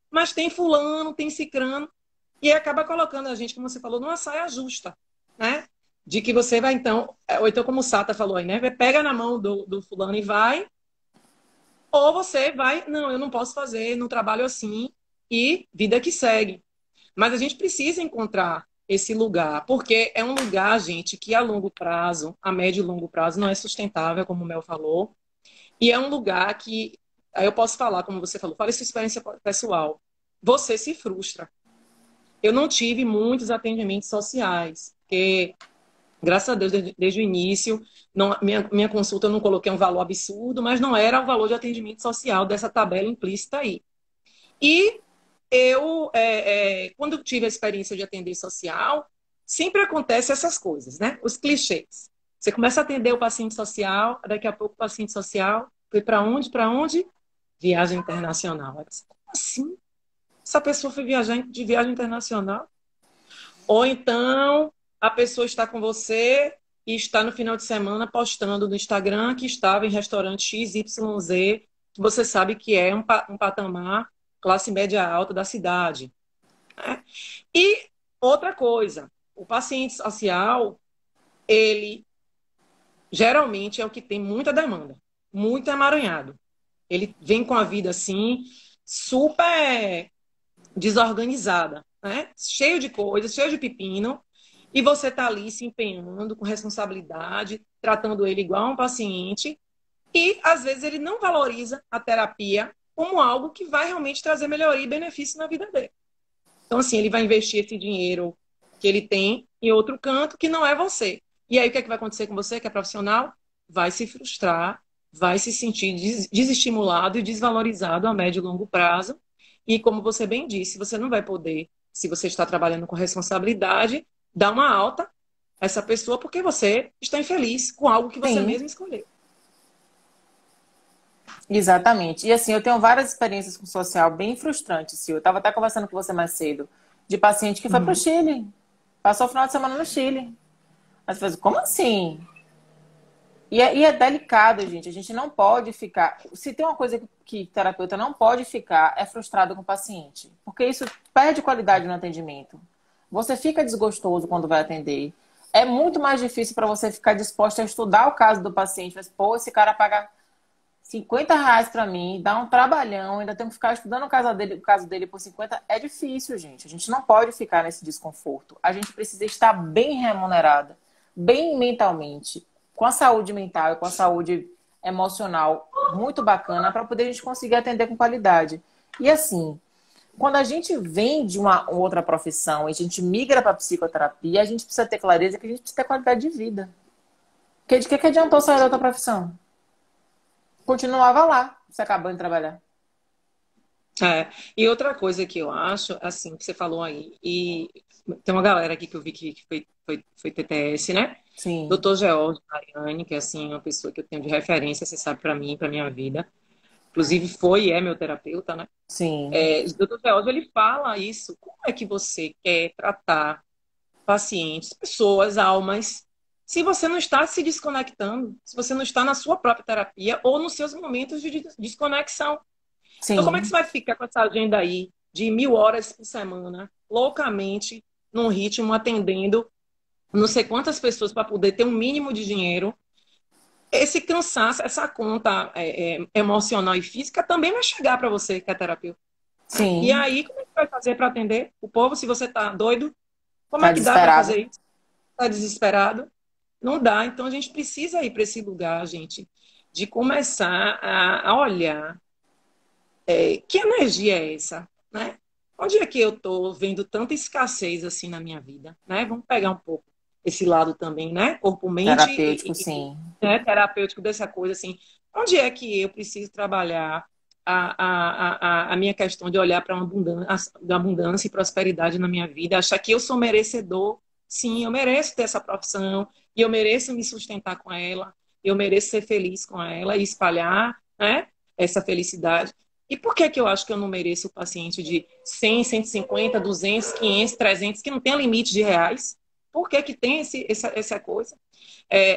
mas tem fulano, tem cicrano, e acaba colocando a gente, como você falou, numa saia justa, né? De que você vai, então, ou então como o Sata falou aí, né? Pega na mão do fulano e vai, ou você vai, não, eu não posso fazer, não trabalho assim, e vida que segue. Mas a gente precisa encontrar esse lugar, porque é um lugar, gente, que a longo prazo, a médio e longo prazo, não é sustentável, como o Mel falou, e é um lugar que, aí eu posso falar, como você falou, fala sua experiência pessoal, você se frustra. Eu não tive muitos atendimentos sociais, porque, graças a Deus, desde o início, minha consulta eu não coloquei um valor absurdo, mas não era o valor de atendimento social dessa tabela implícita aí. E quando eu tive a experiência de atender social, sempre acontece essas coisas, né? Os clichês. Você começa a atender o paciente social, daqui a pouco o paciente social foi para onde? Para onde? Viagem internacional. Aí você, como assim? Essa pessoa foi viajar de viagem internacional? Ou então a pessoa está com você e está no final de semana postando no Instagram que estava em restaurante XYZ, que você sabe que é um patamar classe média alta da cidade, né? E outra coisa, o paciente social, ele geralmente é o que tem muita demanda, muito emaranhado. Ele vem com a vida assim, super desorganizada, né? Cheio de coisas, cheio de pepino, e você está ali se empenhando com responsabilidade, tratando ele igual a um paciente, e às vezes ele não valoriza a terapia como algo que vai realmente trazer melhoria e benefício na vida dele. Então, assim, ele vai investir esse dinheiro que ele tem em outro canto que não é você. E aí, o que é que vai acontecer com você, que é profissional? Vai se frustrar, vai se sentir desestimulado e desvalorizado a médio e longo prazo. E, como você bem disse, você não vai poder, se você está trabalhando com responsabilidade, dar uma alta a essa pessoa porque você está infeliz com algo que você Sim, mesmo escolheu. exatamente. E assim, eu tenho várias experiências com social bem frustrantes, Sil. Eu estava até conversando com você mais cedo, de paciente que foi para o Uhum. Chile, passou o final de semana no Chile. Aí você fala, como assim? E é delicado, gente. A gente não pode ficar. Se tem uma coisa que terapeuta não pode ficar, é frustrado com o paciente. Porque isso perde qualidade no atendimento. Você fica desgostoso quando vai atender. É muito mais difícil para você ficar disposto a estudar o caso do paciente. Mas, pô, esse cara paga R$ 50 para mim, dá um trabalhão, ainda tenho que ficar estudando o caso dele por 50. É difícil, gente. A gente não pode ficar nesse desconforto. A gente precisa estar bem remunerada, bem mentalmente, com a saúde mental e com a saúde emocional muito bacana para poder a gente conseguir atender com qualidade. E assim, quando a gente vem de uma outra profissão e a gente migra para a psicoterapia, a gente precisa ter clareza que a gente precisa ter qualidade de vida. Porque de que adiantou sair da outra profissão? Continuava lá, você acabou de trabalhar. É. E outra coisa que eu acho, assim, que você falou aí, e tem uma galera aqui que eu vi que foi TTS, né? Sim, Doutor George Mariani, que é assim, uma pessoa que eu tenho de referência, você sabe, para mim, para minha vida. Inclusive foi e é meu terapeuta, né? sim, O doutor George, ele fala isso. Como é que você quer tratar pacientes, pessoas, almas, se você não está se desconectando, se você não está na sua própria terapia ou nos seus momentos de desconexão? Então, como é que você sim, vai ficar com essa agenda aí de 1.000 horas por semana, loucamente, num ritmo, atendendo não sei quantas pessoas para poder ter um mínimo de dinheiro? Esse cansaço, essa conta emocional e física também vai chegar para você que é terapeuta, né? E sim. aí, como é que vai fazer para atender o povo se você está doido? Como é Tá que dá para desesperado. fazer isso? Está desesperado? Não dá. Então, a gente precisa ir para esse lugar, gente, de começar a olhar que energia é essa, né? Onde é que eu estou vendo tanta escassez assim na minha vida, né? Vamos pegar um pouco esse lado também, né? Corpo, mente Terapêutico, sim. né? Terapêutico dessa coisa assim. Onde é que eu preciso trabalhar a minha questão de olhar para uma abundância e prosperidade na minha vida, achar que eu sou merecedor, sim, eu mereço ter essa profissão e eu mereço me sustentar com ela, eu mereço ser feliz com ela e espalhar, né? Essa felicidade. E por que que eu acho que eu não mereço o paciente de 100, 150, 200, 500, 300, que não tem limite de reais? Por que que tem essa coisa?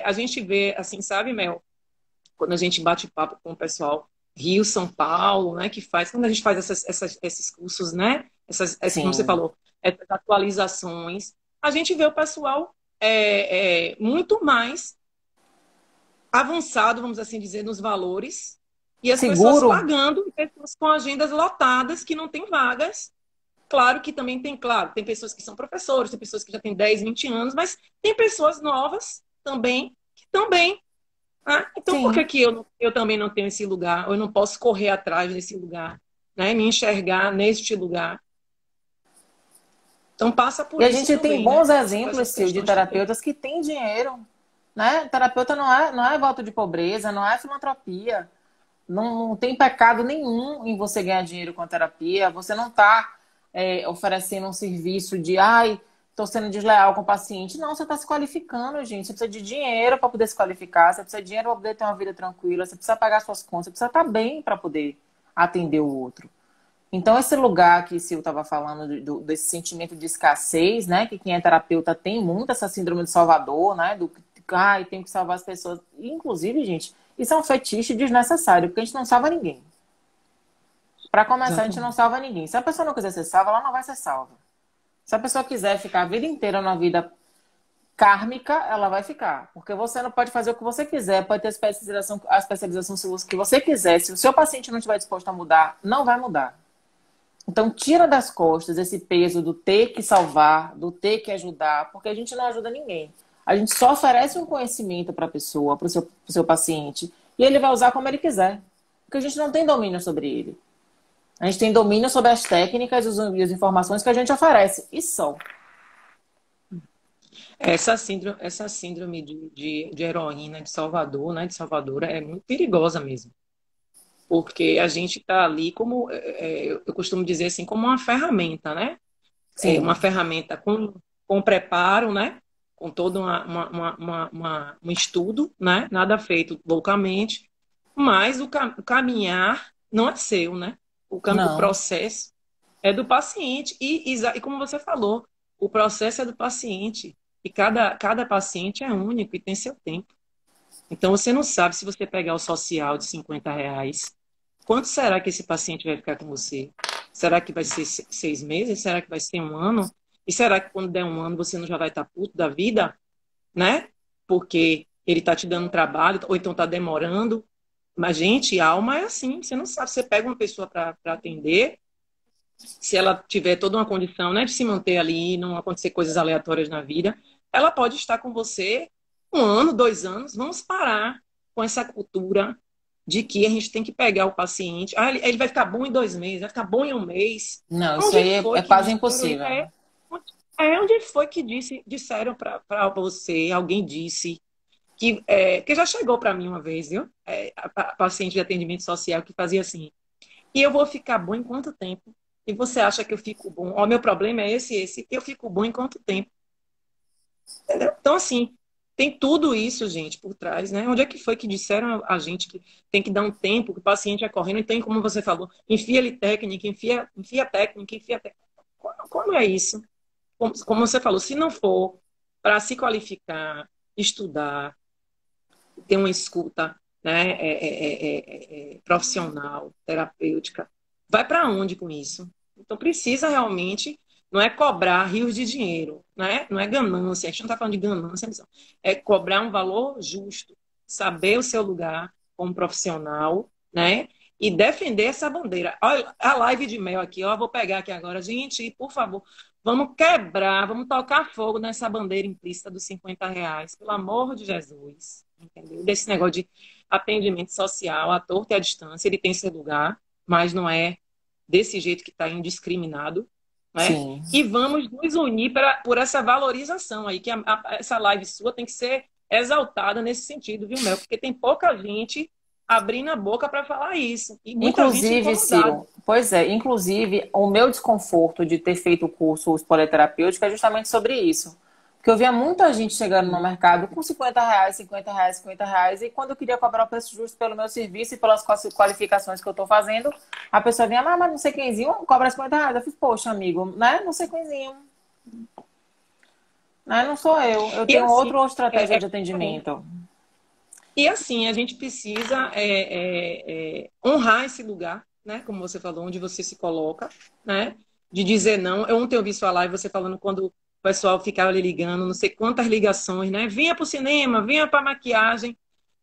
A gente vê, assim, sabe, Mel, quando a gente bate papo com o pessoal Rio, São Paulo, né, que faz, quando a gente faz esses cursos, né, como você Sim. falou, essas atualizações, a gente vê o pessoal muito mais avançado, vamos assim dizer, nos valores, e as pessoas Seguro? pagando, e pessoas com agendas lotadas que não tem vagas. Claro que também tem, claro, tem pessoas que são professores, tem pessoas que já têm 10, 20 anos, mas tem pessoas novas também que também. Ah, então por que Sim. que eu também não tenho esse lugar? Ou eu não posso correr atrás desse lugar, né? Me enxergar neste lugar. Então passa E por a isso gente tem também, né? bons exemplos, Essas Sil, de questões também. terapeutas que têm dinheiro, né? Terapeuta não é voto de pobreza, não é filantropia. Não tem pecado nenhum em você ganhar dinheiro com a terapia. Você não está oferecendo um serviço de, ai, estou sendo desleal com o paciente. Não, você está se qualificando, gente. Você precisa de dinheiro para poder se qualificar, você precisa de dinheiro para poder ter uma vida tranquila, você precisa pagar suas contas, você precisa estar bem para poder atender o outro. Então, esse lugar que o Sil estava falando desse sentimento de escassez, né? Que quem é terapeuta tem muito essa síndrome de Salvador, né? Ai, tem que salvar as pessoas. Inclusive, gente, isso é um fetiche desnecessário, porque a gente não salva ninguém. Para começar, a gente não Exatamente. salva ninguém. Se a pessoa não quiser ser salva, ela não vai ser salva. Se a pessoa quiser ficar a vida inteira na vida kármica, ela vai ficar. Porque você não pode fazer o que você quiser, pode ter a especialização que você quiser. Se o seu paciente não estiver disposto a mudar, não vai mudar. Então, tira das costas esse peso do ter que salvar, do ter que ajudar, porque a gente não ajuda ninguém. A gente só oferece um conhecimento para a pessoa, para o seu paciente, e ele vai usar como ele quiser. Porque a gente não tem domínio sobre ele. A gente tem domínio sobre as técnicas e as informações que a gente oferece. E só. Essa síndrome de heroína de Salvador, né, de Salvador, é muito perigosa mesmo. Porque a gente está ali como, eu costumo dizer assim, como uma ferramenta, né? Uma Sim. ferramenta com preparo, né? Com todo um estudo, né? Nada feito loucamente, mas o caminhar não é seu, né? O Não. processo é do paciente e como você falou, o processo é do paciente e cada paciente é único e tem seu tempo. Então você não sabe se você pegar o social de R$ 50, quanto será que esse paciente vai ficar com você? Será que vai ser 6 meses? Será que vai ser um ano? E será que quando der um ano você não já vai estar puto da vida, né? Porque ele está te dando trabalho, ou então está demorando. Mas, gente, alma é assim, você não sabe. Você pega uma pessoa para atender, se ela tiver toda uma condição, né, de se manter ali, não acontecer coisas aleatórias na vida, ela pode estar com você 1 ano, 2 anos. Vamos parar com essa cultura de que a gente tem que pegar o paciente. Ah, ele vai ficar bom em 2 meses, vai ficar bom em um mês. Não, isso Onde aí é, foi é que quase disseram isso? impossível. Onde foi que disseram para você, alguém disse, que já chegou para mim uma vez, viu? A paciente de atendimento social que fazia assim, e eu vou ficar bom em quanto tempo? E você acha que eu fico bom? Ó, meu problema é esse. Eu fico bom em quanto tempo? Entendeu? Então, assim, tem tudo isso, gente, por trás, né? Onde é que foi que disseram a gente que tem que dar um tempo, que o paciente é correndo, e tem, como você falou, enfia ali técnica, enfia técnica, enfia técnica. Como é isso? Como você falou, se não for para se qualificar, estudar, ter uma escuta, né, profissional, terapêutica, vai para onde com isso? Então precisa realmente, não é cobrar rios de dinheiro, né? Não é ganância, a gente não está falando de ganância, não. É cobrar um valor justo, saber o seu lugar como profissional, né? E defender essa bandeira. Olha a live de mel aqui, ó, vou pegar aqui agora. Gente, por favor, vamos quebrar, vamos tocar fogo nessa bandeira implícita dos R$ 50, pelo amor de Jesus. Entendeu? Desse negócio de atendimento social, à torta e à distância, ele tem seu lugar, mas não é desse jeito que está indiscriminado, né? Sim. E vamos nos unir por essa valorização aí, que essa live sua tem que ser exaltada nesse sentido, viu, Mel? Porque tem pouca gente abrindo a boca para falar isso, e muita gente Inclusive, incomodada. Ciro, pois é, inclusive, o meu desconforto de ter feito o curso espoleterapêutico é justamente sobre isso. Porque eu via muita gente chegando no mercado com R$ 50, R$ 50, R$ 50, e quando eu queria cobrar o preço justo pelo meu serviço e pelas qualificações que eu estou fazendo, a pessoa vinha, mas não sei quemzinho cobra R$ 50. Eu fiz, poxa, amigo, né? Não sei quemzinho. Né? Não sou eu. Eu E tenho assim, outra estratégia é, de é atendimento. E assim, a gente precisa honrar esse lugar, né? Como você falou, onde você se coloca, né? De dizer não. Eu ontem eu vi sua live, você falando quando o pessoal ficava ali ligando, não sei quantas ligações, né? Vinha para o cinema, vinha para maquiagem.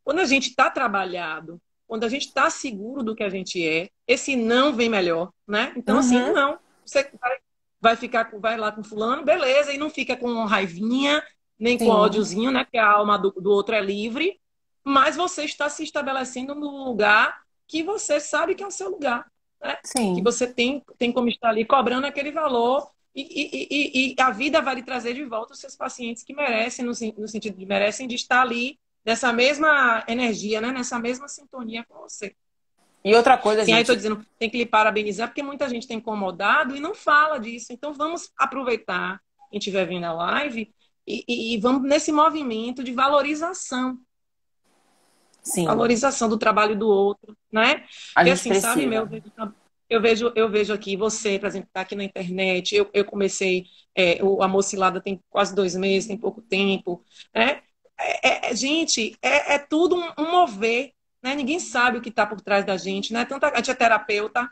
Quando a gente está trabalhado, quando a gente está seguro do que a gente é, esse não vem melhor, né? Então, assim, Uhum. não. Você vai lá com fulano, beleza, e não fica com raivinha, nem com Sim, ódiozinho, né? Porque a alma do outro é livre, mas você está se estabelecendo no lugar que você sabe que é o seu lugar, né? Que sim. você tem como estar ali cobrando aquele valor e a vida vai lhe trazer de volta os seus pacientes que merecem, no sentido de merecem de estar ali nessa mesma energia, né? Nessa mesma sintonia com você. E outra coisa, Sim, aí estou gente. dizendo, tem que lhe parabenizar, porque muita gente tem incomodado e não fala disso. Então, vamos aproveitar quem estiver vendo a live e vamos nesse movimento de valorização. Sim, Valorização do trabalho do outro, né? a Porque gente assim, sabe, precisa. meu, eu vejo aqui você, por exemplo, está aqui na internet, eu comecei, a Mocilada tem quase 2 meses, tem pouco tempo, né? Gente, é tudo um mover, né? Ninguém sabe o que está por trás da gente, né? Tanto a gente é terapeuta,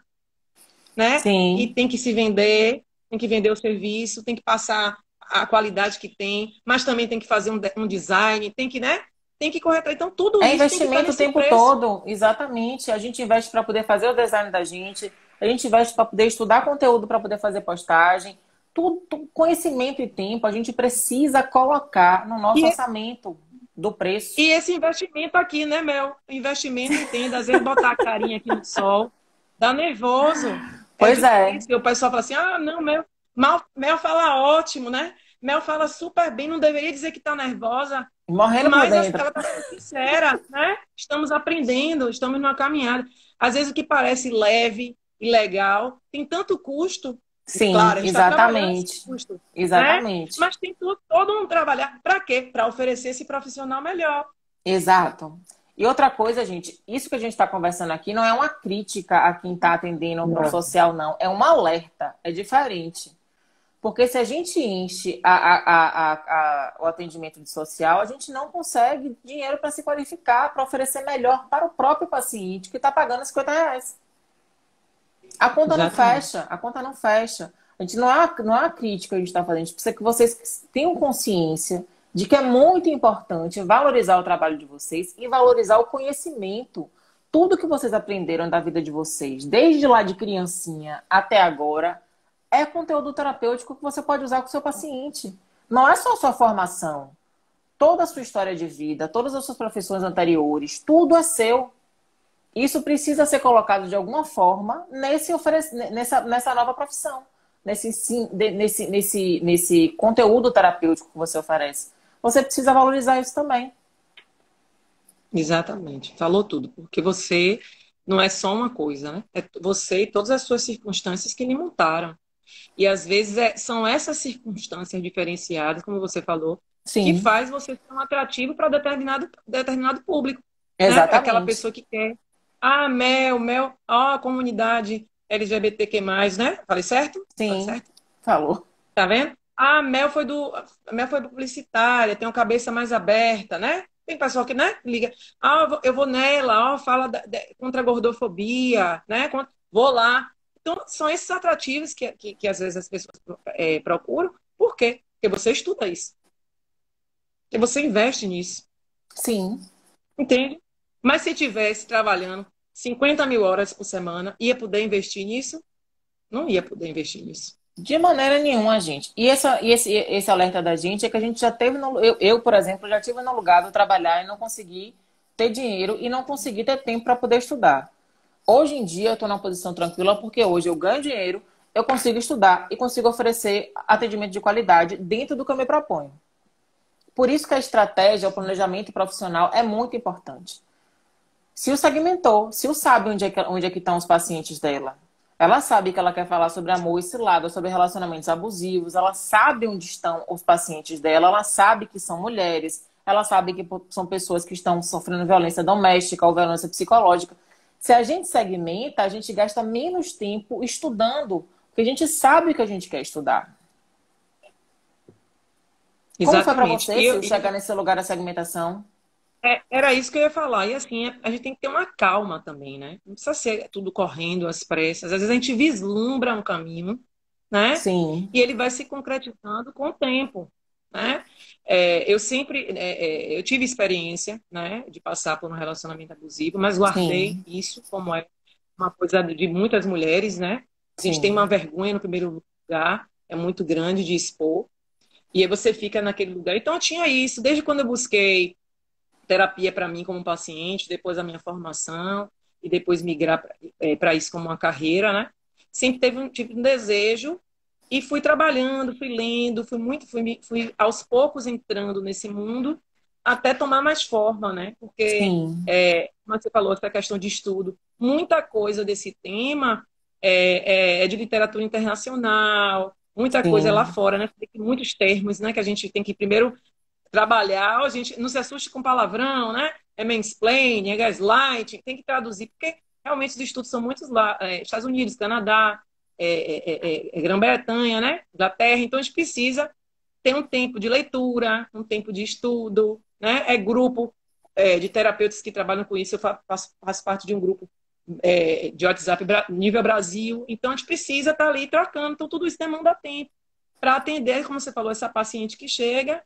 né? E Sim. tem que se vender, tem que vender o serviço, tem que passar a qualidade que tem, mas também tem que fazer um design, tem que, né? Tem que correr. Então, tudo É isso tem que estar investimento o nesse tempo preço. todo, exatamente. A gente investe para poder fazer o design da gente, a gente investe para poder estudar conteúdo para poder fazer postagem. Tudo, conhecimento e tempo, a gente precisa colocar no nosso E, orçamento do preço. e esse investimento aqui, né, Mel? Investimento, entenda, às vezes botar a carinha aqui no sol, dá nervoso. É Pois é, difícil. O pessoal fala assim: ah, não, Mel fala ótimo, né? Mel fala super bem, não deveria dizer que está nervosa, morrendo por mas dentro. ela está sendo sincera, né? Estamos aprendendo, estamos numa caminhada. Às vezes o que parece leve e legal tem tanto custo, e Sim, claro, a gente está trabalhando esse exatamente. custo, né? Exatamente. Mas tem todo um trabalhar. Para quê? Para oferecer esse profissional melhor. Exato. E outra coisa, gente, isso que a gente está conversando aqui não é uma crítica a quem está atendendo o Não. social, não. É um alerta. É diferente. Porque se a gente enche o atendimento de social, a gente não consegue dinheiro para se qualificar, para oferecer melhor para o próprio paciente que está pagando R$ 50. A conta não Exatamente. fecha, a conta não fecha. A gente não é uma crítica que a gente está fazendo, a gente precisa que vocês tenham consciência de que é muito importante valorizar o trabalho de vocês e valorizar o conhecimento. Tudo que vocês aprenderam da vida de vocês, desde lá de criancinha até agora, é conteúdo terapêutico que você pode usar com o seu paciente. Não é só a sua formação. Toda a sua história de vida, todas as suas profissões anteriores, tudo é seu. Isso precisa ser colocado de alguma forma nessa nova profissão, nesse conteúdo terapêutico que você oferece. Você precisa valorizar isso também. Exatamente. Falou tudo. Porque você não é só uma coisa, né? É você e todas as suas circunstâncias que lhe montaram. E às vezes são essas circunstâncias diferenciadas, como você falou, que Sim, faz você ser um atrativo para determinado público, né? Aquela exatamente. pessoa que quer. Ah, Mel, ó, a comunidade LGBTQ+, né? Falei certo? Falei Sim, certo? falou. Tá vendo? A Mel foi publicitária, tem uma cabeça mais aberta, né? Tem pessoal que, né, liga. Ah, eu vou nela, ó, fala contra a gordofobia, né? Vou lá. Então, são esses atrativos que às vezes as pessoas procuram. Por quê? Porque você estuda isso. Porque você investe nisso. Sim, Entende? Mas se tivesse trabalhando 50 mil horas por semana, ia poder investir nisso? Não ia poder investir nisso. de maneira nenhuma, gente. Esse alerta da gente é que a gente já teve no, por exemplo, já tive no lugar de trabalhar e não consegui ter dinheiro e não consegui ter tempo para poder estudar. Hoje em dia eu estou numa posição tranquila porque hoje eu ganho dinheiro, eu consigo estudar e consigo oferecer atendimento de qualidade dentro do que eu me proponho. Por isso que a estratégia, o planejamento profissional é muito importante. Se o segmentou, se o sabe onde é que estão os pacientes dela, ela sabe que ela quer falar sobre amor e cilada, sobre relacionamentos abusivos, ela sabe onde estão os pacientes dela, ela sabe que são mulheres, ela sabe que são pessoas que estão sofrendo violência doméstica ou violência psicológica. Se a gente segmenta, a gente gasta menos tempo estudando, porque a gente sabe o que a gente quer estudar. Como foi para Exatamente. você, Sil, chegar nesse lugar da segmentação? Era isso que eu ia falar. E assim, a gente tem que ter uma calma também, né? Não precisa ser tudo correndo às pressas. Às vezes a gente vislumbra um caminho, né? Sim, E ele vai se concretizando com o tempo, né? Eu tive experiência, né, de passar por um relacionamento abusivo, mas guardei sim, isso como é uma coisa de muitas mulheres, né? A gente tem uma sim, vergonha no primeiro lugar, é muito grande de expor. E aí você fica naquele lugar. Então eu tinha isso, desde quando eu busquei terapia para mim como paciente, depois a minha formação e depois migrar para isso como uma carreira, né? Sempre tive um desejo e fui trabalhando, fui lendo, fui aos poucos entrando nesse mundo até tomar mais forma, né? Porque, sim, como você falou, essa questão de estudo. muita coisa desse tema é de literatura internacional, muita coisa é lá Sim, fora, né? Tem muitos termos, né? Que a gente tem que primeiro trabalhar. A gente não se assuste com palavrão, né? É mansplaining, é gaslighting, tem que traduzir, porque realmente os estudos são muitos lá, Estados Unidos, Canadá, Grã-Bretanha, né? Inglaterra, então a gente precisa ter um tempo de leitura, um tempo de estudo, né? É grupo de terapeutas que trabalham com isso, eu faço parte de um grupo de WhatsApp nível Brasil, então a gente precisa estar ali trocando, então tudo isso demanda tempo para atender, como você falou, essa paciente que chega,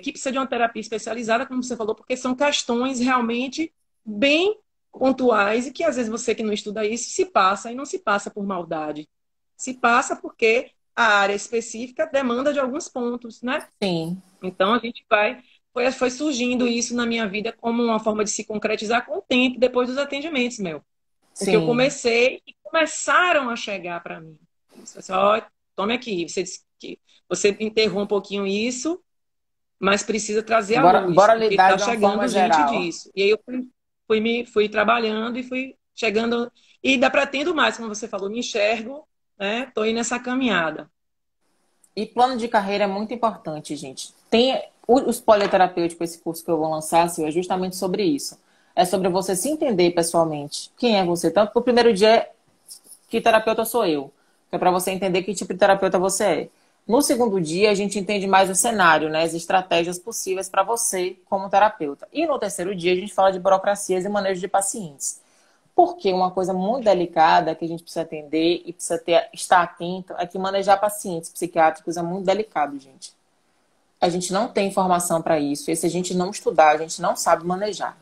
que precisa de uma terapia especializada, como você falou, porque são questões realmente bem pontuais e que às vezes você que não estuda isso se passa e não se passa por maldade. Se passa porque a área específica demanda de alguns pontos, né? sim, Então a gente foi surgindo isso na minha vida como uma forma de se concretizar com o tempo, depois dos atendimentos, meu. Porque eu sim. comecei e começaram a chegar para mim. Você disse, ó, tome aqui, você disse que você enterrou um pouquinho isso, mas precisa trazer à luz, Bora porque lidar está de uma forma chegando gente geral. disso. E aí eu fui trabalhando e fui chegando. E ainda pretendo mais, como você falou, me enxergo, né? Estou aí nessa caminhada. E plano de carreira é muito importante, gente. Tem o spoiler terapêutico, esse curso que eu vou lançar, Sil, é justamente sobre isso. É sobre você se entender pessoalmente. Quem é você? Tanto pro primeiro dia, que terapeuta sou eu. Que é para você entender que tipo de terapeuta você é. No segundo dia, a gente entende mais o cenário, né? As estratégias possíveis para você como terapeuta. E no terceiro dia, a gente fala de burocracias e manejo de pacientes. Porque uma coisa muito delicada que a gente precisa atender e precisa estar atento é que manejar pacientes psiquiátricos é muito delicado, gente. A gente não tem informação para isso. E se a gente não estudar, a gente não sabe manejar.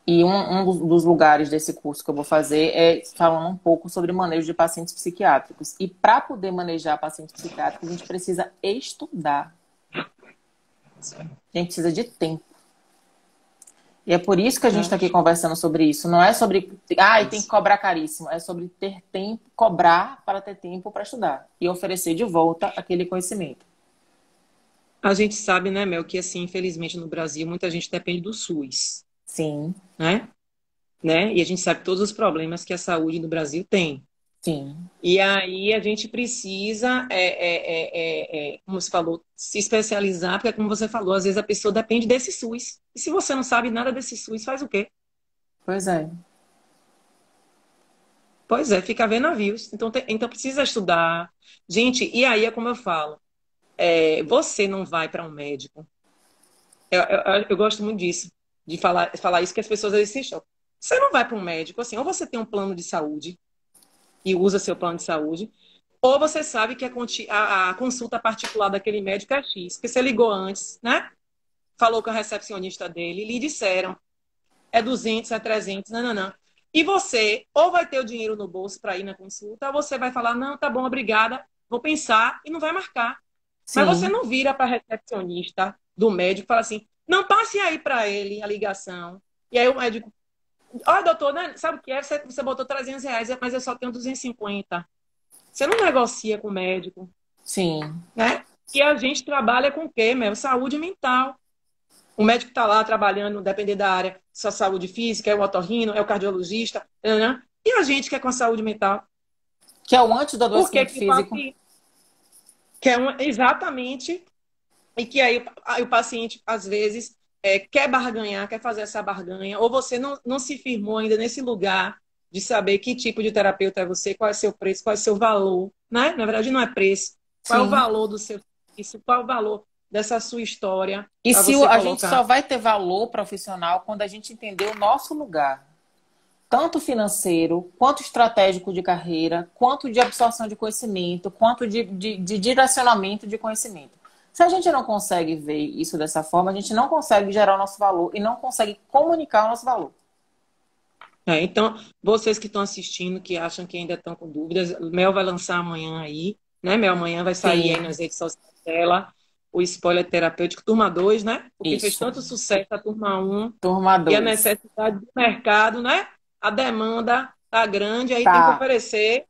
E um dos lugares desse curso que eu vou fazer é falando um pouco sobre manejo de pacientes psiquiátricos. E para poder manejar pacientes psiquiátricos, a gente precisa estudar. A gente precisa de tempo. E é por isso que a gente está aqui conversando sobre isso. Não é sobre, tem que cobrar caríssimo. É sobre ter tempo, cobrar para ter tempo para estudar. E oferecer de volta aquele conhecimento. A gente sabe, né, Mel, que assim, infelizmente no Brasil, muita gente depende do SUS, Sim, né? E a gente sabe todos os problemas que a saúde no Brasil tem. sim. E aí a gente precisa, como você falou, se especializar, porque como você falou, às vezes a pessoa depende desse SUS. E se você não sabe nada desse SUS, faz o quê? Pois é. Pois é, fica vendo navios. Então precisa estudar. Gente, e aí é como eu falo, você não vai para um médico. Eu gosto muito disso, de falar isso, que as pessoas às vezes se chocam. Você não vai para um médico, assim, ou você tem um plano de saúde e usa seu plano de saúde, ou você sabe que a consulta particular daquele médico é X, porque você ligou antes, né? Falou com a recepcionista dele, e lhe disseram, é 200, é 300, não, não, não. E você ou vai ter o dinheiro no bolso para ir na consulta, ou você vai falar, não, tá bom, obrigada, vou pensar e não vai marcar. Mas você Sim, não vira para a recepcionista do médico e fala assim, não, passe aí para ele a ligação. E aí o médico, olha, doutor, né, sabe o que é? Você botou R$ 300, mas eu só tenho 250. Você não negocia com o médico, sim. né? E a gente trabalha com o quê, meu? Saúde mental. O médico está lá trabalhando, depender da área, sua saúde física, é o otorrino, é o cardiologista, né? E a gente que é com a saúde mental. Que é o antes do Por que adoecimento que o físico. paciente exatamente, e que aí o paciente, às vezes, quer barganhar, quer fazer essa barganha, ou você não se firmou ainda nesse lugar de saber que tipo de terapeuta é você, qual é o seu preço, qual é o seu valor, né? Na verdade, não é preço. Qual é o Sim. valor do seu serviço, qual é o valor dessa sua história E para se você a gente só colocar. vai ter valor profissional quando a gente entender o nosso lugar, tanto financeiro, quanto estratégico de carreira, quanto de absorção de conhecimento, quanto de direcionamento de conhecimento. Se a gente não consegue ver isso dessa forma, a gente não consegue gerar o nosso valor e não consegue comunicar o nosso valor. Então, vocês que estão assistindo, que acham que ainda estão com dúvidas, Mel vai lançar amanhã aí, né? Mel amanhã vai sair aí Sim, nas redes sociais dela, o spoiler terapêutico, turma 2, né? Porque fez isso. tanto sucesso a turma 1 Turma e a 2. necessidade do mercado, né? A demanda tá grande, aí tem que Tá. oferecer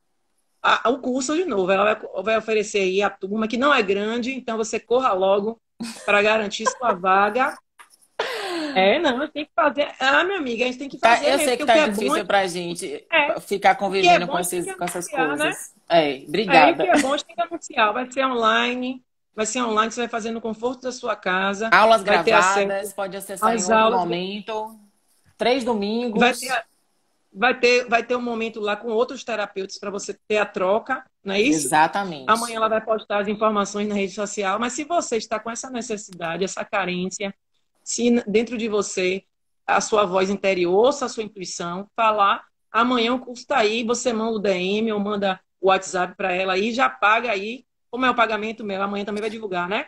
o curso de novo. Ela vai oferecer aí a turma que não é grande, então você corra logo para garantir sua vaga. Não, tem que fazer. Minha amiga, a gente tem que Tá, fazer eu mesmo, sei porque que o que tá é bom difícil pra gente é, ficar o que é convivendo bom a gente tem que com essas anunciar, né? coisas. É, E o que obrigada. é bom a gente tem que anunciar. Vai ser online, você vai fazer no conforto da sua casa, Aulas vai ter gravadas, acesso pode acessar em às outro aulas, momento. 3 vai domingos. ter, vai ter um momento lá com outros terapeutas para você ter a troca, não é isso? Amanhã Exatamente. ela vai postar as informações na rede social, mas se você está com essa necessidade, essa carência, se dentro de você a sua voz interior, ouça a sua intuição, falar, amanhã o curso está aí, você manda o DM ou manda o WhatsApp para ela aí, já paga aí. Como é o pagamento meu? Amanhã também vai divulgar, né?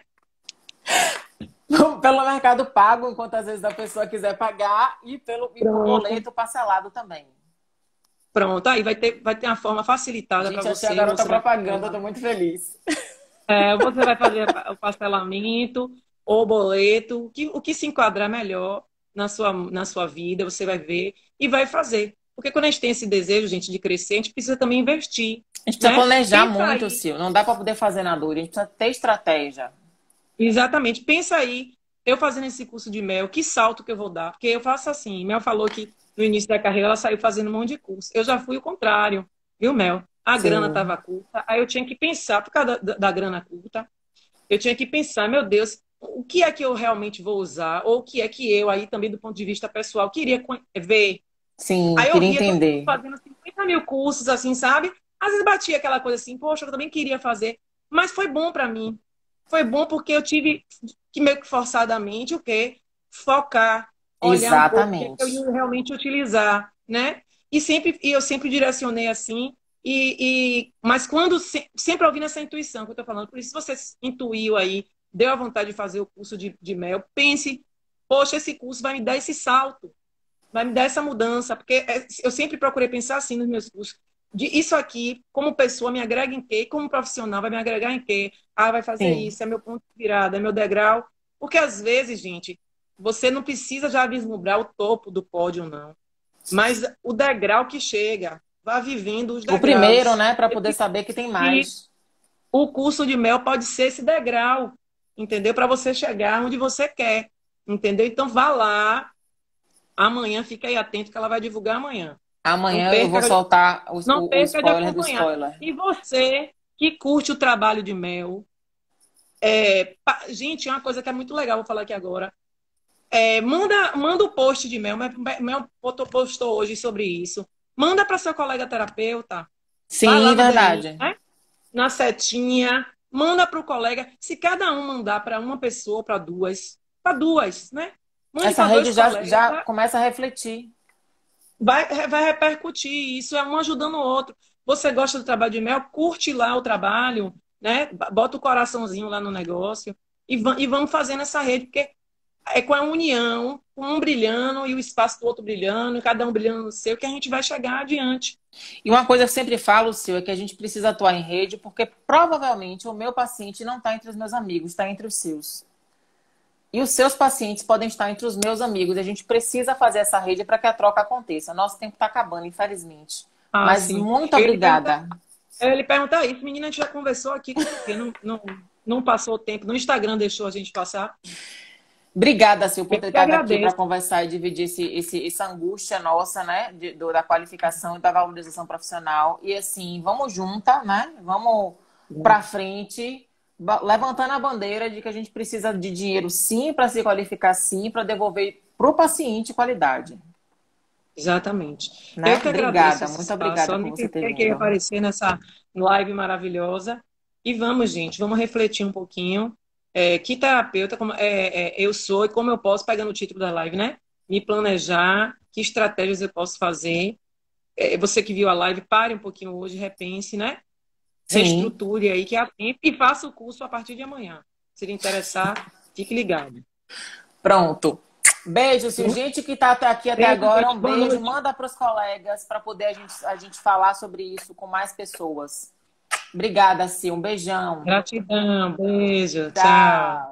Pelo Mercado Pago, enquanto às vezes a pessoa quiser pagar, e por Pronto. boleto parcelado também. Pronto, aí vai ter uma forma facilitada para Gente, achei a você. garota Você vai propaganda, tô muito feliz. Você vai fazer o parcelamento ou o boleto, o que se enquadrar melhor na sua vida, você vai ver e vai fazer. Porque quando a gente tem esse desejo, gente, de crescer, a gente precisa também investir, A gente precisa né? planejar Pensa muito, aí, Sil. Não dá para poder fazer na dúvida. A gente precisa ter estratégia. exatamente, pensa aí, eu fazendo esse curso de Mel, que salto que eu vou dar? Porque eu faço assim, Mel falou que no início da carreira ela saiu fazendo um monte de curso. Eu já fui o contrário, viu, Mel? A grana Sim. estava curta, aí eu tinha que pensar, por causa da grana curta, eu tinha que pensar, meu Deus, o que é que eu realmente vou usar? Ou o que é que eu, aí também do ponto de vista pessoal, queria ver? Sim, Aí eu queria via todo mundo entender. fazendo 50 mil cursos, assim, sabe? Às vezes batia aquela coisa assim, poxa, eu também queria fazer. Mas foi bom para mim. Foi bom porque eu tive que meio que forçadamente o quê? Focar, olhar um pouco o que é que eu Exatamente. ia realmente utilizar, né? E eu sempre direcionei assim. Mas quando sempre ouvindo essa intuição que eu estou falando, por isso se você intuiu aí, deu a vontade de fazer o curso de mel, pense, poxa, esse curso vai me dar esse salto, vai me dar essa mudança, porque eu sempre procurei pensar assim nos meus cursos. Isso aqui, como pessoa, me agrega em quê? Como profissional, vai me agregar em quê? Vai fazer Sim. isso, é meu ponto de virada, é meu degrau. Porque às vezes, gente, você não precisa já vislumbrar o topo do pódio, não. Mas o degrau que chega, vá vivendo os O primeiro, degraus. né, para poder saber que tem E mais. o curso de mel pode ser esse degrau, entendeu? Para você chegar onde você quer, entendeu? Então vá lá, amanhã, fica aí atento que ela vai divulgar amanhã. Não Amanhã eu vou perca, soltar não o perca de spoiler do acompanhar. spoiler. E você que curte o trabalho de Mel, gente, é uma coisa que é muito legal, vou falar aqui agora. Manda o post de Mel, Mel postou hoje sobre isso. Manda para seu colega terapeuta, vai lá Sim, no DM, verdade. né? Na setinha, manda para o colega. Se cada um mandar para uma pessoa, para duas, né? Mande Essa para rede dois já, colegas, já começa a refletir. vai repercutir. Isso é um ajudando o outro. Você gosta do trabalho de Mel? Curte lá o trabalho, né? Bota o coraçãozinho lá no negócio e vamos fazendo essa rede, porque é com a união, com um brilhando e o espaço do outro brilhando, cada um brilhando no seu, que a gente vai chegar adiante. E uma coisa que eu sempre falo, Sil, é que a gente precisa atuar em rede, porque provavelmente o meu paciente não está entre os meus amigos, está entre os seus. E os seus pacientes podem estar entre os meus amigos. E a gente precisa fazer essa rede para que a troca aconteça. Nosso tempo está acabando, infelizmente. Ah, Mas sim. muito Eu ia lhe perguntar, obrigada. eu ia lhe perguntar isso. Menina, a gente já conversou aqui, porque não passou o tempo. No Instagram deixou a gente passar. Obrigada, Sil, por Eu ter que estado aqui para agradeço. conversar e dividir essa angústia nossa, né? Da qualificação e da valorização profissional. E assim, vamos junta, né? Vamos para frente, levantando a bandeira de que a gente precisa de dinheiro sim para se qualificar sim, para devolver para o paciente qualidade. Exatamente. Eu Né? que agradeço Obrigada, esse muito espaço. obrigada Eu por nem você ter pensei que ia vindo. aparecer nessa live maravilhosa. E vamos, gente, vamos refletir um pouquinho. Que terapeuta eu sou e como eu posso, pegando o título da live, né? Me planejar, que estratégias eu posso fazer. Você que viu a live, pare um pouquinho hoje, repense, né? Sim, Reestruture aí que há tempo e faça o curso a partir de amanhã. Se lhe interessar, fique ligado. pronto. Beijo, se gente que está aqui até Beijo, agora, gente. um Boa beijo. noite. Manda para os colegas para poder a gente falar sobre isso com mais pessoas. Obrigada, Sil. Um beijão. Gratidão. Beijo. Tchau. Tchau.